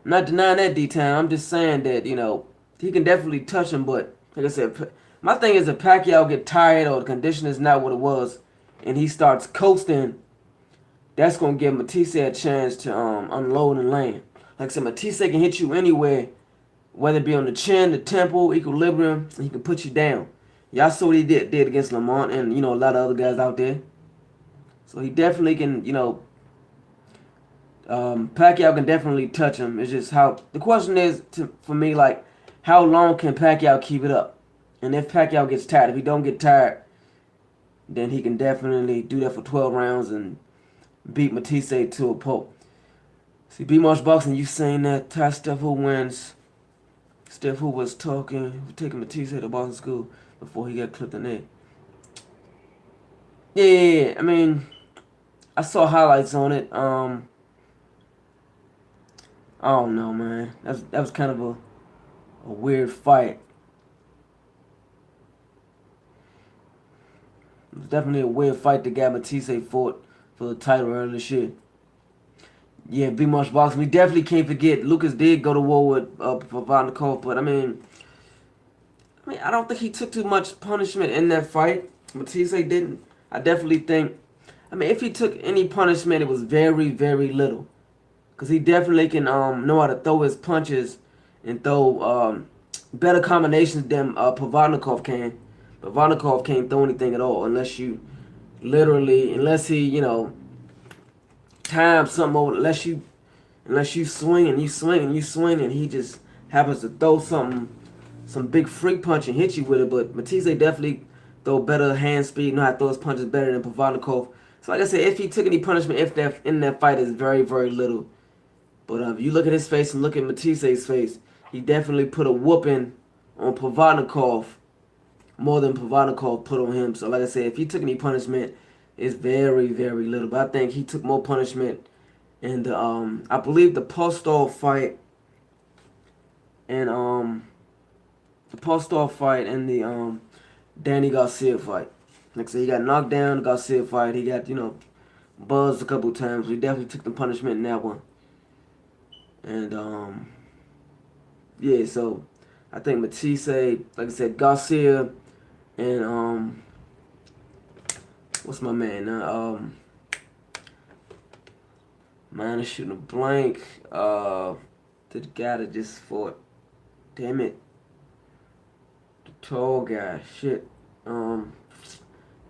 A: I'm not denying that, D-Town. I'm just saying that, he can definitely touch him, but like I said, my thing is if Pacquiao get tired or the condition is not what it was and he starts coasting, that's going to give Mythesse a chance to unload and land. Like I said, Mythesse can hit you anywhere, whether it be on the chin, the temple, equilibrium, and he can put you down. Y'all saw what he did against Lamont and, a lot of other guys out there. So he definitely can, Pacquiao can definitely touch him. It's just how the question is for me, like, how long can Pacquiao keep it up? And if Pacquiao gets tired, if he don't get tired, then he can definitely do that for 12 rounds and beat Mythesse to a pulp. See, B Marsh Boxing, you saying that Ty Steph who wins? Steph who was taking Mythesse to Boston School before he got clipped in there. Yeah, I mean, I saw highlights on it. I don't know, man. That was kind of a weird fight. It was definitely a weird fight that Mythesse fought for the title earlier this year. Yeah, B Marsh Boxing. We definitely can't forget Lucas did go to war with Pavanikov, but I mean, I don't think he took too much punishment in that fight. Mythesse didn't. I definitely think. I mean, if he took any punishment, it was very, very little. Because he definitely can know how to throw his punches and throw better combinations than Pavanikov can. Pavanikov can't throw anything at all unless he, time something over, unless you swing and you swing and you swing and he just happens to throw some big freak punch and hit you with it. But Mythesse definitely throw better hand speed, know how to throw his punches better than Pavanikov. So like I said, if he took any punishment, if that in that fight is very, very little. But if you look at his face and look at Mythesse's face, he definitely put a whooping on Pavanikov more than Pavanikov put on him. So like I said, if he took any punishment, it's very, very little. But I think he took more punishment in the I believe the Postol fight and the Postol fight and the Danny Garcia fight. Like I said, he got knocked down. The Garcia fight, he got buzzed a couple times. He definitely took the punishment in that one. And yeah, so I think Mythesse, like I said, Garcia, and what's my man? Man is shooting a blank. To the guy that just fought. Damn it. The tall guy. Shit.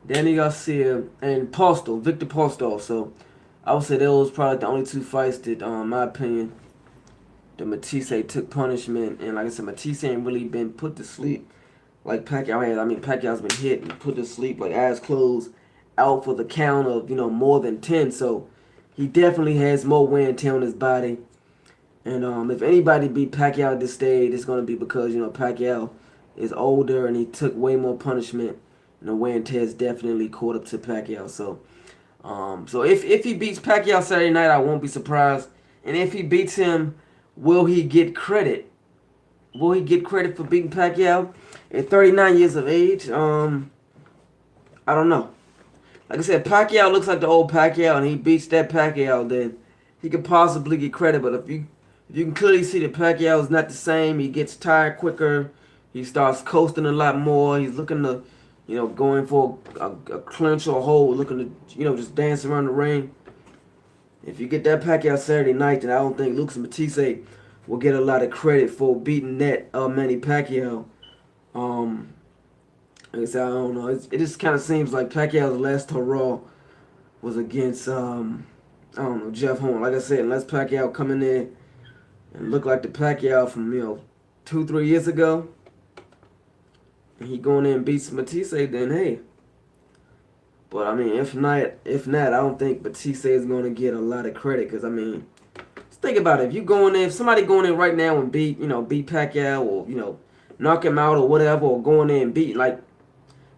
A: Danny Garcia and Postal, Victor Postal. So I would say those probably the only two fights that, in my opinion, the Mythesse took punishment. And like I said, Mythesse ain't really been put to sleep like Pacquiao has. I mean, Pacquiao's been hit and put to sleep, like eyes closed, out for the count of, more than 10. So he definitely has more wear and tear on his body. And if anybody beat Pacquiao at this stage, it's going to be because, Pacquiao is older and he took way more punishment. And the wear and tear is definitely caught up to Pacquiao. So if he beats Pacquiao Saturday night, I won't be surprised. And if he beats him, will he get credit? Will he get credit for beating Pacquiao at 39 years of age? I don't know. Like I said, Pacquiao looks like the old Pacquiao, and he beats that Pacquiao, then he could possibly get credit. But if you can clearly see that Pacquiao is not the same, he gets tired quicker. He starts coasting a lot more. He's looking to, going for a clinch or a hold, looking to, just dance around the ring. If you get that Pacquiao Saturday night, then I don't think Lucas Mythesse will get a lot of credit for beating that Manny Pacquiao. Like I said, I don't know. It just kind of seems like Pacquiao's last hurrah was against, I don't know, Jeff Horn. Like I said, unless Pacquiao come in there and look like the Pacquiao from, 2-3 years ago, and he going in and beats Mythesse, then hey. But I mean, if not, I don't think Mythesse is going to get a lot of credit. Because I mean, just think about it. If somebody going in right now and beat Pacquiao, or knock him out or whatever, or going in and beat, like,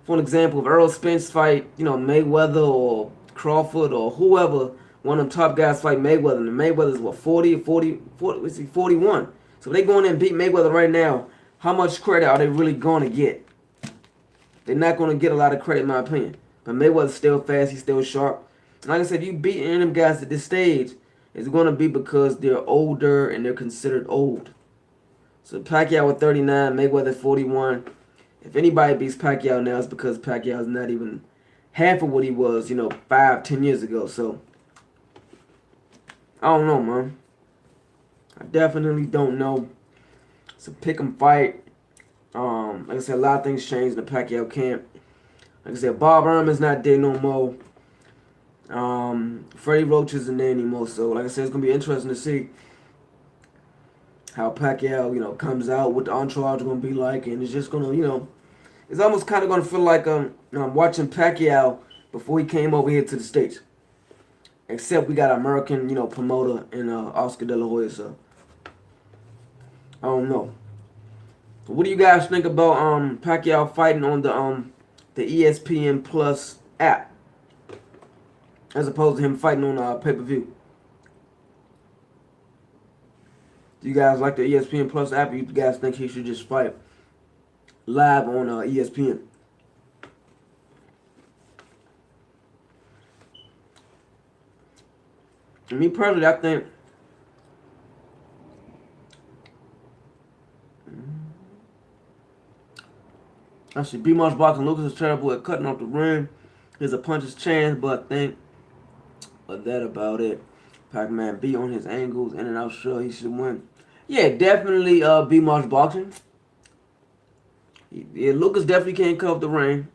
A: for an example, if Errol Spence fight, Mayweather or Crawford or whoever, one of them top guys fight Mayweather, and Mayweather's what, 40, is he 41? So if they going in and beat Mayweather right now, how much credit are they really going to get? They're not going to get a lot of credit, in my opinion. But Mayweather's still fast, he's still sharp. And like I said, if you beat any of them guys at this stage, it's going to be because they're older and they're considered old. So Pacquiao at 39, Mayweather at 41. If anybody beats Pacquiao now, it's because Pacquiao's not even half of what he was, 5-10 years ago. So, I don't know, man. I definitely don't know. It's a pick 'em fight. Like I said, a lot of things changed in the Pacquiao camp. Like I said, Bob Ehrman's not there no more. Freddie Roach isn't there anymore. So, like I said, it's going to be interesting to see how Pacquiao, comes out, what the entourage is going to be like. And it's just going to, it's almost kind of going to feel like I'm watching Pacquiao before he came over here to the States. Except we got an American, promoter in Oscar De La Hoya. So, I don't know. What do you guys think about Pacquiao fighting on the ESPN Plus app, as opposed to him fighting on pay-per-view? Do you guys like the ESPN Plus app, or you guys think he should just fight live on ESPN? And me personally, I think actually B-Marsh Boxing Lucas is terrible at cutting off the ring. Here's a puncher's chance, but that about it. Pac-Man B on his angles, in and out, sure he should win. Yeah, definitely B-Marsh Boxing. Yeah, Lucas definitely can't cut off the ring.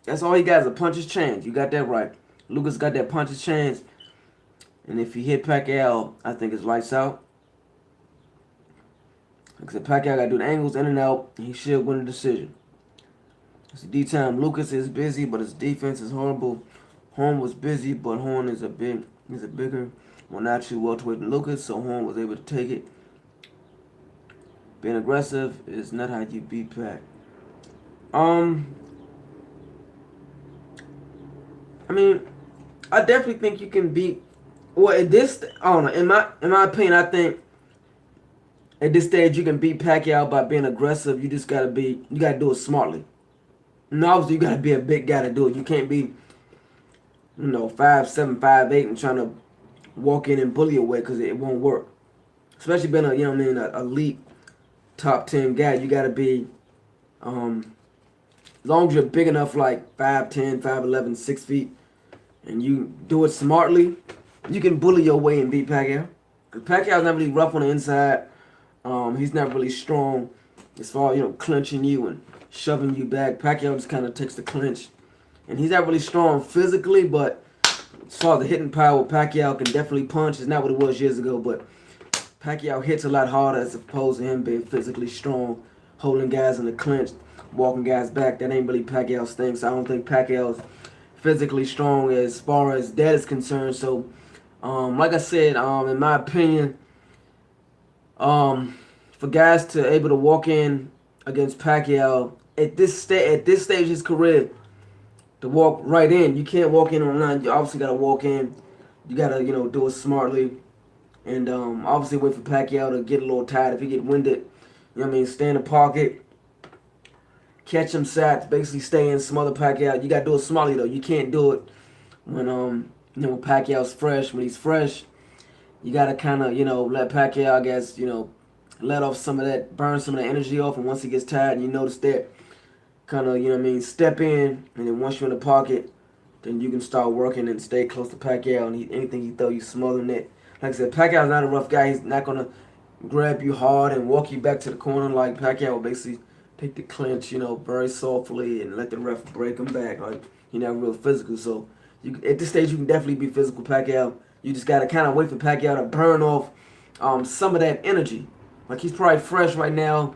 A: That's all he got is a puncher's chance. You got that right. Lucas got that puncher's chance. And if he hit Pacquiao, I think it's lights out. Like I said, Pacquiao got to do the angles in and out, and he should win the decision. It's D-time. Lucas is busy, but his defense is horrible. Horn was busy, but Horn is a bigger, more natural welterweight than Lucas, so Horn was able to take it. Being aggressive is not how you beat Pac. I mean, I definitely think you can beat. Well, at this, I don't know. In my opinion, I think at this stage you can beat Pacquiao by being aggressive. You gotta do it smartly. And obviously, you gotta be a big guy to do it. You can't be, 5'7", 5'8", and trying to walk in and bully away, because it won't work. Especially being a elite top 10 guy. You got to be, as long as you're big enough, like 5'10", 5'11", 6 feet, and you do it smartly, you can bully your way and beat Pacquiao. Because Pacquiao's not really rough on the inside. He's not really strong as far as, clinching you and shoving you back. Pacquiao just kind of takes the clinch. And he's not really strong physically, but as far as the hitting power, Pacquiao can definitely punch. It's not what it was years ago, but Pacquiao hits a lot harder as opposed to him being physically strong, holding guys in the clinch, walking guys back. That ain't really Pacquiao's thing. So I don't think Pacquiao's physically strong as far as that is concerned. So, like I said, in my opinion, for guys to able to walk in against Pacquiao at this stage of his career, to walk right in, you can't walk in online. You obviously gotta walk in. You gotta do it smartly, and obviously wait for Pacquiao to get a little tired. If he get winded, stay in the pocket, catch him sacks, basically stay in, smother Pacquiao. You gotta do it smartly though. You can't do it when when Pacquiao's fresh. When he's fresh, you gotta kind of let Pacquiao, I guess, let off some of that, burn some of that energy off, and once he gets tired, and you notice that, kind of step in, and then once you're in the pocket, then you can start working and stay close to Pacquiao, and anything he throw, you smothering it. Like I said, Pacquiao's not a rough guy. He's not gonna grab you hard and walk you back to the corner. Like Pacquiao will basically take the clinch, very softly, and let the ref break him back. Like, he's not real physical. So at this stage, you can definitely be physical, Pacquiao. You just gotta kind of wait for Pacquiao to burn off some of that energy. Like, he's probably fresh right now.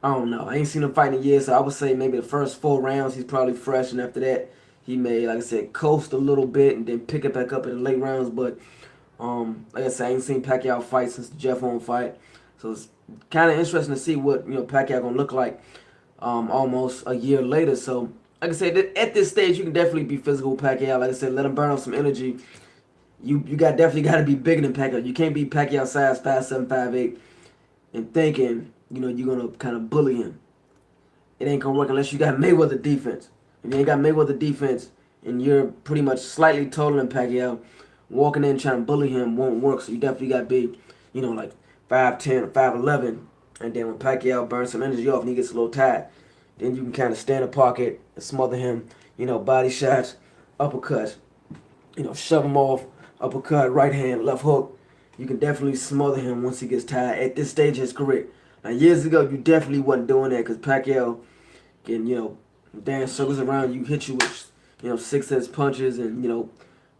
A: I don't know. I ain't seen him fight in years, so I would say maybe the first 4 rounds he's probably fresh, and after that he may, like I said, coast a little bit and then pick it back up in the late rounds. But like I said, I ain't seen Pacquiao fight since the Jeff Horn fight, so it's kind of interesting to see what Pacquiao gonna look like almost a year later. So like I said, at this stage you can definitely be physical with Pacquiao. Like I said, let him burn off some energy. You definitely got to be bigger than Pacquiao. You can't be Pacquiao size 5'7", 5'8", and thinking you're gonna kind of bully him. It ain't gonna work unless you got Mayweather defense. If you ain't got Mayweather defense and you're pretty much slightly taller than Pacquiao, walking in trying to bully him won't work. So you definitely got to be, like 5'10" or 5'11", and then when Pacquiao burns some energy off and he gets a little tired, then you can kind of stand in the pocket and smother him. Body shots, uppercuts, shove him off, uppercut, right hand, left hook. You can definitely smother him once he gets tired at this stage of his career. Now, years ago, you definitely wasn't doing that because Pacquiao can, dance circles around you, hit you with, 6-inch punches and,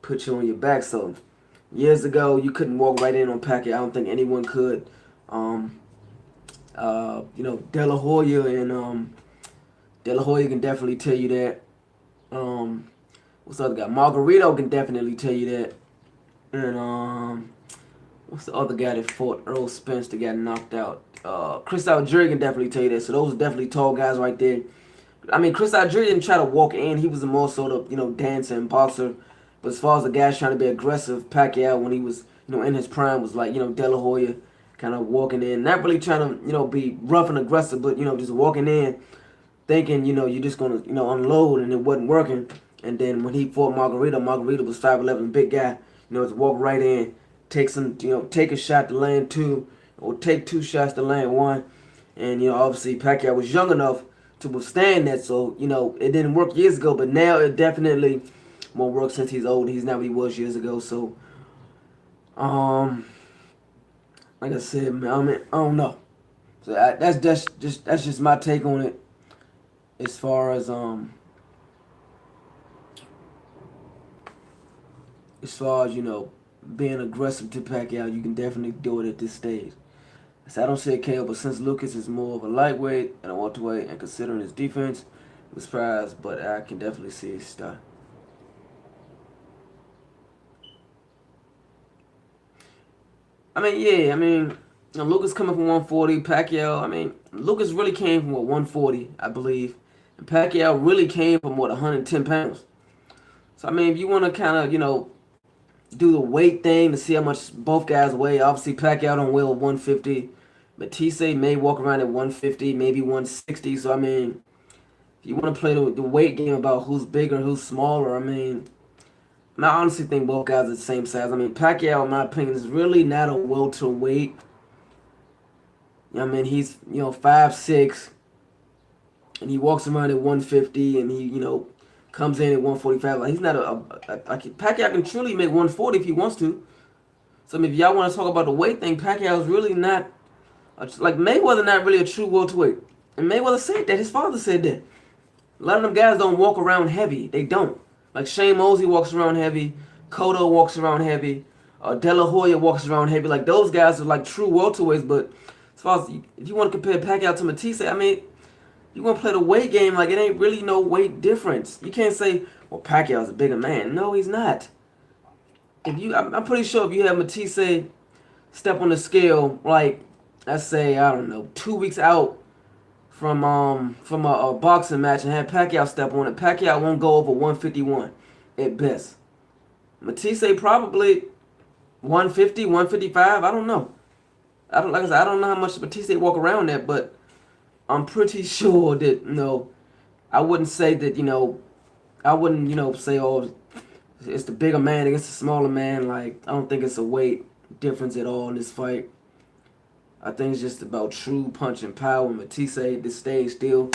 A: put you on your back. So, years ago, you couldn't walk right in on Pacquiao. I don't think anyone could. De La Hoya and De La Hoya can definitely tell you that. What's the other guy? Margarito can definitely tell you that. And what's the other guy that fought Earl Spence that got knocked out? Chris Algieri can definitely tell you that. So those are definitely tall guys right there. I mean, Chris Algieri didn't try to walk in. He was a more sort of, dancer and boxer. But as far as the guys trying to be aggressive, Pacquiao, when he was, in his prime, was like, De La Hoya kind of walking in. Not really trying to, be rough and aggressive, but, just walking in, thinking, you're just going to, unload, and it wasn't working. And then when he fought Margarito was 5'11", big guy, just walk right in, take a shot to land 2, or take 2 shots to land 1. And, obviously Pacquiao was young enough to withstand that. So, it didn't work years ago, but now it definitely won't work since he's old. He's not what he was years ago. So, like I said, man, I don't know. So that's just my take on it. As far as being aggressive to Pacquiao, you can definitely do it at this stage. So I don't say KO, but since Lucas is more of a lightweight and a welterweight, and considering his defense, I'm surprised, but I can definitely see his style. Lucas coming from 140, Pacquiao, Lucas really came from 140, I believe, and Pacquiao really came from 110 pounds. So if you want to kind of do the weight thing to see how much both guys weigh, obviously Pacquiao don't weigh 150. Mythesse may walk around at 150, maybe 160. So if you want to play the weight game about who's bigger, who's smaller, I honestly think both guys are the same size. Pacquiao, in my opinion, is really not a welterweight. You know what I mean? He's, 5'6", and he walks around at 150, and he, comes in at 145. Like, he's not Pacquiao can truly make 140 if he wants to. So, I mean, if y'all want to talk about the weight thing, Pacquiao is really not, like, Mayweather not really a true welterweight. And Mayweather said that. His father said that. A lot of them guys don't walk around heavy. They don't. Like, Shane Mosley walks around heavy. Cotto walks around heavy. De La Hoya walks around heavy. Like, those guys are, like, true welterweights. But as far as, if you want to compare Pacquiao to Mythesse, I mean, you want to play the weight game, like, it ain't really no weight difference. You can't say, well, Pacquiao's a bigger man. No, he's not. I'm pretty sure if you have Mythesse step on the scale, like, let's say, I don't know, 2 weeks out from a boxing match and have Pacquiao step on it, Pacquiao won't go over 151 at best. Mythesse probably 150, 155. I don't know. Like I said, I don't know how much Mythesse walk around at, but I'm pretty sure that I wouldn't say that I wouldn't say, oh, it's the bigger man against the smaller man. Like, I don't think it's a weight difference at all in this fight. I think it's just about true punch and power. Mythesse at this stage still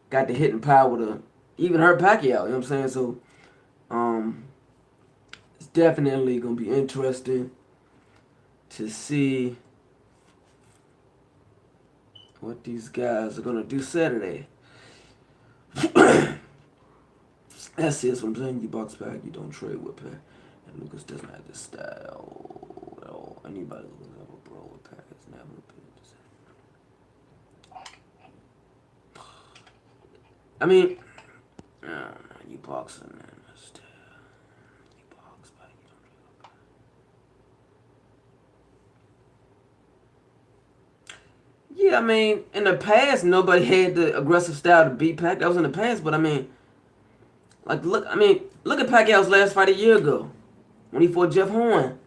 A: got the hitting power to even hurt Pacquiao. You know what I'm saying? So, it's definitely gonna be interesting to see what these guys are gonna do Saturday. That's it. So I'm saying, you box Pac, you don't trade with Pac, and Lucas doesn't have this style at all. Anybody who's ever bro with Pac has never been. I mean, you boxing, man. You box, but you don't really look. Yeah, I mean, in the past, nobody had the aggressive style to beat Pac. That was in the past, but I mean, look at Pacquiao's last fight a year ago when he fought Jeff Horn.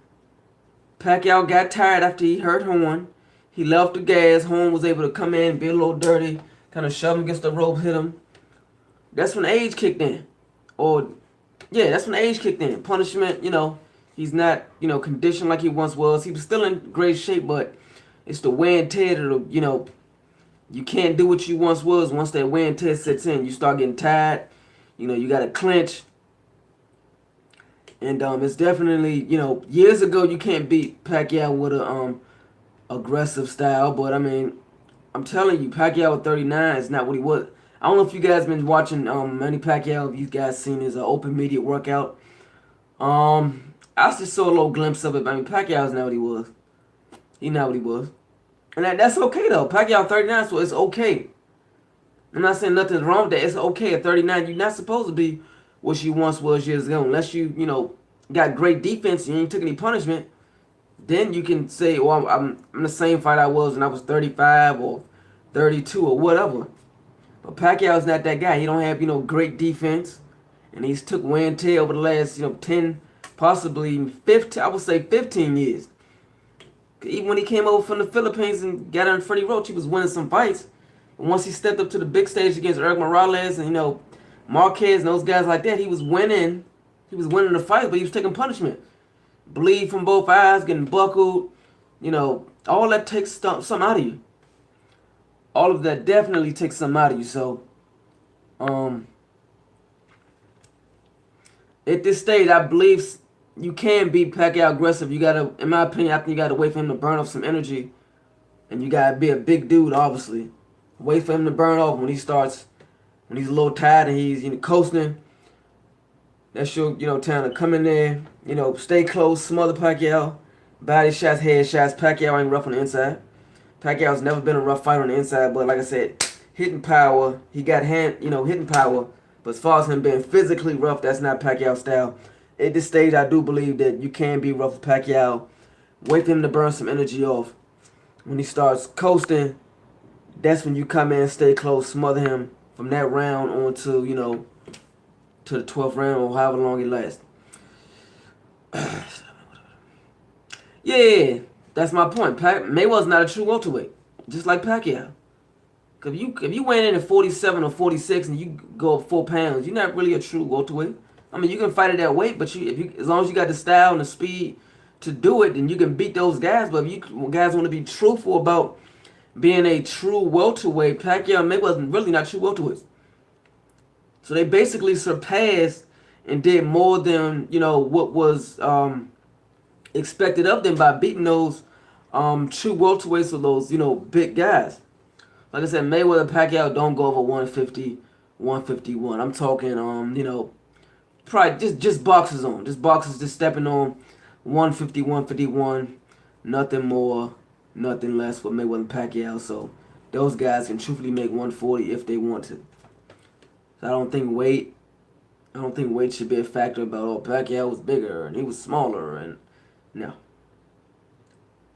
A: Pacquiao got tired after he hurt Horn. He left the gas. Horn was able to come in, be a little dirty, kind of shove him against the rope, hit him. That's when age kicked in. That's when age kicked in. Punishment, he's not, conditioned like he once was. He was still in great shape, but it's the wear and tear that, you can't do what you once was. Once that wear and tear sets in, you start getting tired. You got to clinch. And it's definitely, years ago you can't beat Pacquiao with a aggressive style. But, I mean, I'm telling you, Pacquiao at 39 is not what he was. I don't know if you guys been watching Manny Pacquiao. If you guys seen his open media workout. I just saw a little glimpse of it. But I mean, Pacquiao's not what he was. He's not what he was. And that's okay, though. Pacquiao 39, so it's okay. I'm not saying nothing's wrong with that. It's okay at 39. You're not supposed to be what you once was years ago. Unless you, got great defense and you ain't took any punishment. Then you can say, well, I'm the same fight I was when I was 35 or 32 or whatever. But Pacquiao's not that guy. He don't have, great defense. And he's took wear and tear over the last, 10, possibly 15, I would say 15 years. Even when he came over from the Philippines and got on Freddie Roach, he was winning some fights. And once he stepped up to the big stage against Eric Morales and, Marquez and those guys like that, he was winning. He was winning the fight, but he was taking punishment. Bleed from both eyes, getting buckled. All that takes something out of you. All of that definitely takes something out of you. So, at this stage, I believe you can beat Pacquiao aggressive. You gotta, in my opinion, I think you gotta wait for him to burn off some energy, and you gotta be a big dude, obviously. Wait for him to burn off when he's a little tired and he's coasting. That's your time to come in there, stay close, smother Pacquiao, body shots, head shots. Pacquiao ain't rough on the inside. Pacquiao's never been a rough fighter on the inside, but like I said, hitting power, he got hitting power. But as far as him being physically rough, that's not Pacquiao style. At this stage, I do believe that you can be rough with Pacquiao. Wait for him to burn some energy off. When he starts coasting, that's when you come in, stay close, smother him from that round on to, to the 12th round or however long it lasts. Yeah, that's my point. Mayweather's not a true welterweight, just like Pacquiao. If you went in at 47 or 46 and you go up 4 pounds, you're not really a true welterweight. I mean, you can fight at that weight, but as long as you got the style and the speed to do it, then you can beat those guys. But if you guys want to be truthful about being a true welterweight, Pacquiao and Mayweather really not true welterweights. So they basically surpassed and did more than, you know, what was expected of them by beating those true welterweights of those, you know, big guys. Like I said, Mayweather, Pacquiao don't go over 150, 151. I'm talking, you know, probably just boxes on. Just boxes just stepping on 150, 151. Nothing more, nothing less for Mayweather and Pacquiao. So those guys can truthfully make 140 if they want to. So I don't think weight should be a factor about, oh, Pacquiao was bigger and he was smaller, and no.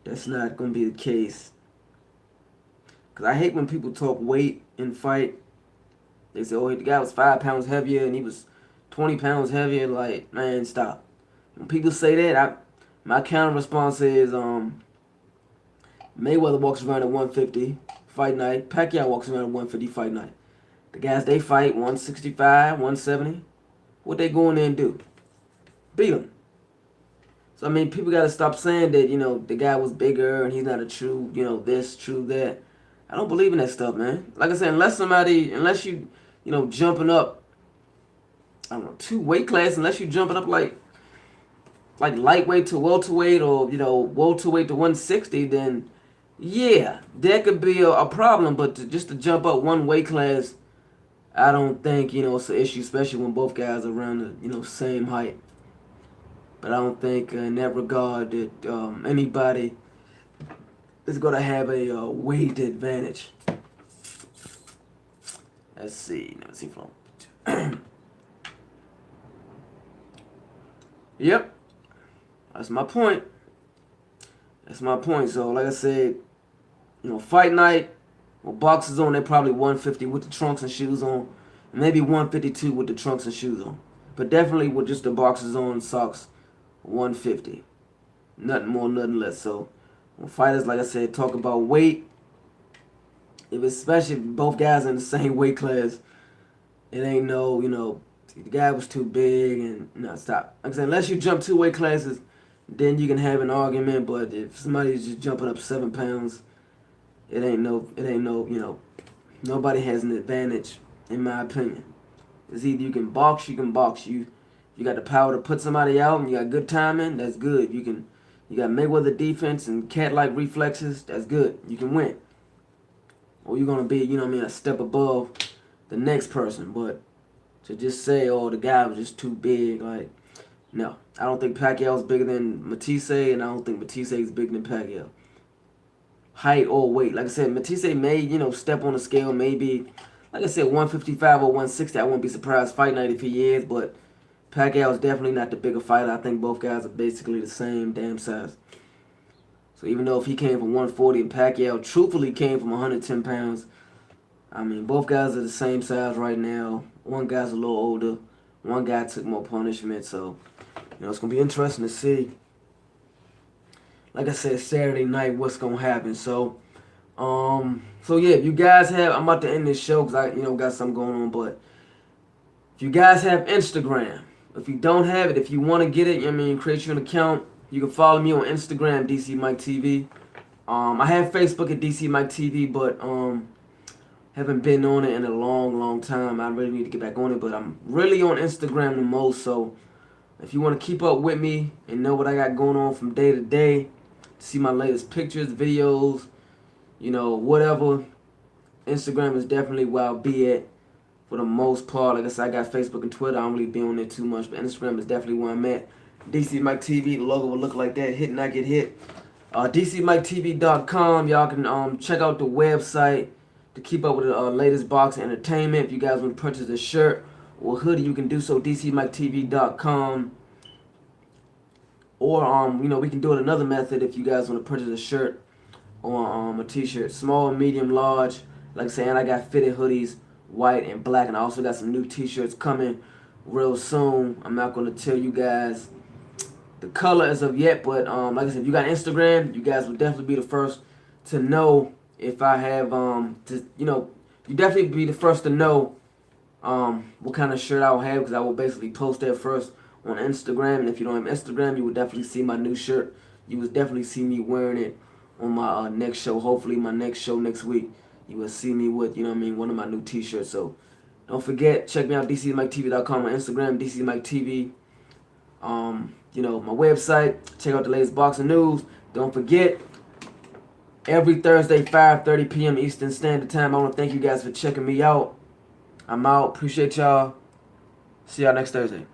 A: That's not going to be the case. Because I hate when people talk weight in fight. They say, oh, the guy was 5 pounds heavier and he was 20 pounds heavier. Like, man, stop. When people say that, my counter response is Mayweather walks around at 150 fight night. Pacquiao walks around at 150 fight night. The guys they fight 165, 170. What they go in there and do? Beat them. So, I mean, people got to stop saying that, you know, the guy was bigger and he's not a true, you know, this, true that. I don't believe in that stuff, man. Like I said, unless you, you know, jumping up, I don't know, 2 weight classes, unless you jumping up like lightweight to welterweight, or, you know, welterweight to 160, then, yeah, that could be a problem. But just to jump up 1 weight class, I don't think, you know, it's an issue, especially when both guys are around the, you know, same height. But I don't think in that regard that anybody is going to have a weight advantage. Let's see from. Yep. That's my point. So, like I said, you know, fight night, with boxes on, they're probably 150 with the trunks and shoes on. Maybe 152 with the trunks and shoes on. But definitely with just the boxes on and socks, 150. Nothing more, nothing less. So when fighters, like I said, talk about weight, especially if both guys in the same weight class, it ain't no, you know, the guy was too big and no, stop. Like I said, unless you jump 2 weight classes, then you can have an argument. But if somebody's just jumping up 7 pounds, it ain't no, you know, nobody has an advantage, in my opinion. It's either you can box, you got the power to put somebody out and you got good timing, that's good. You got Mayweather defense and cat-like reflexes, that's good. You can win. Or you're going to be, you know what I mean, a step above the next person. But to just say, oh, the guy was just too big, like, no. I don't think Pacquiao's bigger than Mythesse, and I don't think Mythesse is bigger than Pacquiao. Height or weight. Like I said, Mythesse may, you know, step on the scale, maybe, like I said, 155 or 160. I wouldn't be surprised fight night if he is, but Pacquiao is definitely not the bigger fighter. I think both guys are basically the same damn size. So even though if he came from 140 and Pacquiao truthfully came from 110 pounds, I mean, both guys are the same size right now. One guy's a little older. One guy took more punishment. So, you know, it's going to be interesting to see, like I said, Saturday night, what's going to happen. So yeah, if you guys have, I'm about to end this show because I, you know, got something going on, but if you guys have Instagram, if you don't have it, if you want to get it, I mean, create you an account. You can follow me on Instagram, DCMiketv. I have Facebook at DCMiketv, but haven't been on it in a long time. I really need to get back on it, but I'm really on Instagram the most. So if you want to keep up with me and know what I got going on from day to day, see my latest pictures, videos, you know, whatever, Instagram is definitely where I'll be at. For the most part, like I said, I got Facebook and Twitter. I don't really be on there too much, but Instagram is definitely where I'm at. DCMiketv, the logo will look like that. Hit, not get hit. DCMiketv.com. Y'all can check out the website to keep up with the latest boxing entertainment. If you guys want to purchase a shirt or hoodie, you can do so. DCMiketv.com. Or you know, we can do it another method if you guys want to purchase a shirt or a t-shirt, small, medium, large. Like I said, and I got fitted hoodies, white and black, and I also got some new t-shirts coming real soon. I'm not going to tell you guys the color as of yet, but like I said, if you got Instagram, you guys will definitely be the first to know if I have you know, you definitely be the first to know what kind of shirt I will have, because I will basically post that first on Instagram. And if you don't have Instagram, you will definitely see my new shirt. You will definitely see me wearing it on my next show. Hopefully my next show next week, you will see me with, one of my new t-shirts. So don't forget, check me out, DCMiketv.com, on Instagram, DCMiketv. My website, check out the latest boxing news. Don't forget, every Thursday, 5:30 p.m. Eastern Standard Time. I want to thank you guys for checking me out. I'm out. Appreciate y'all. See y'all next Thursday.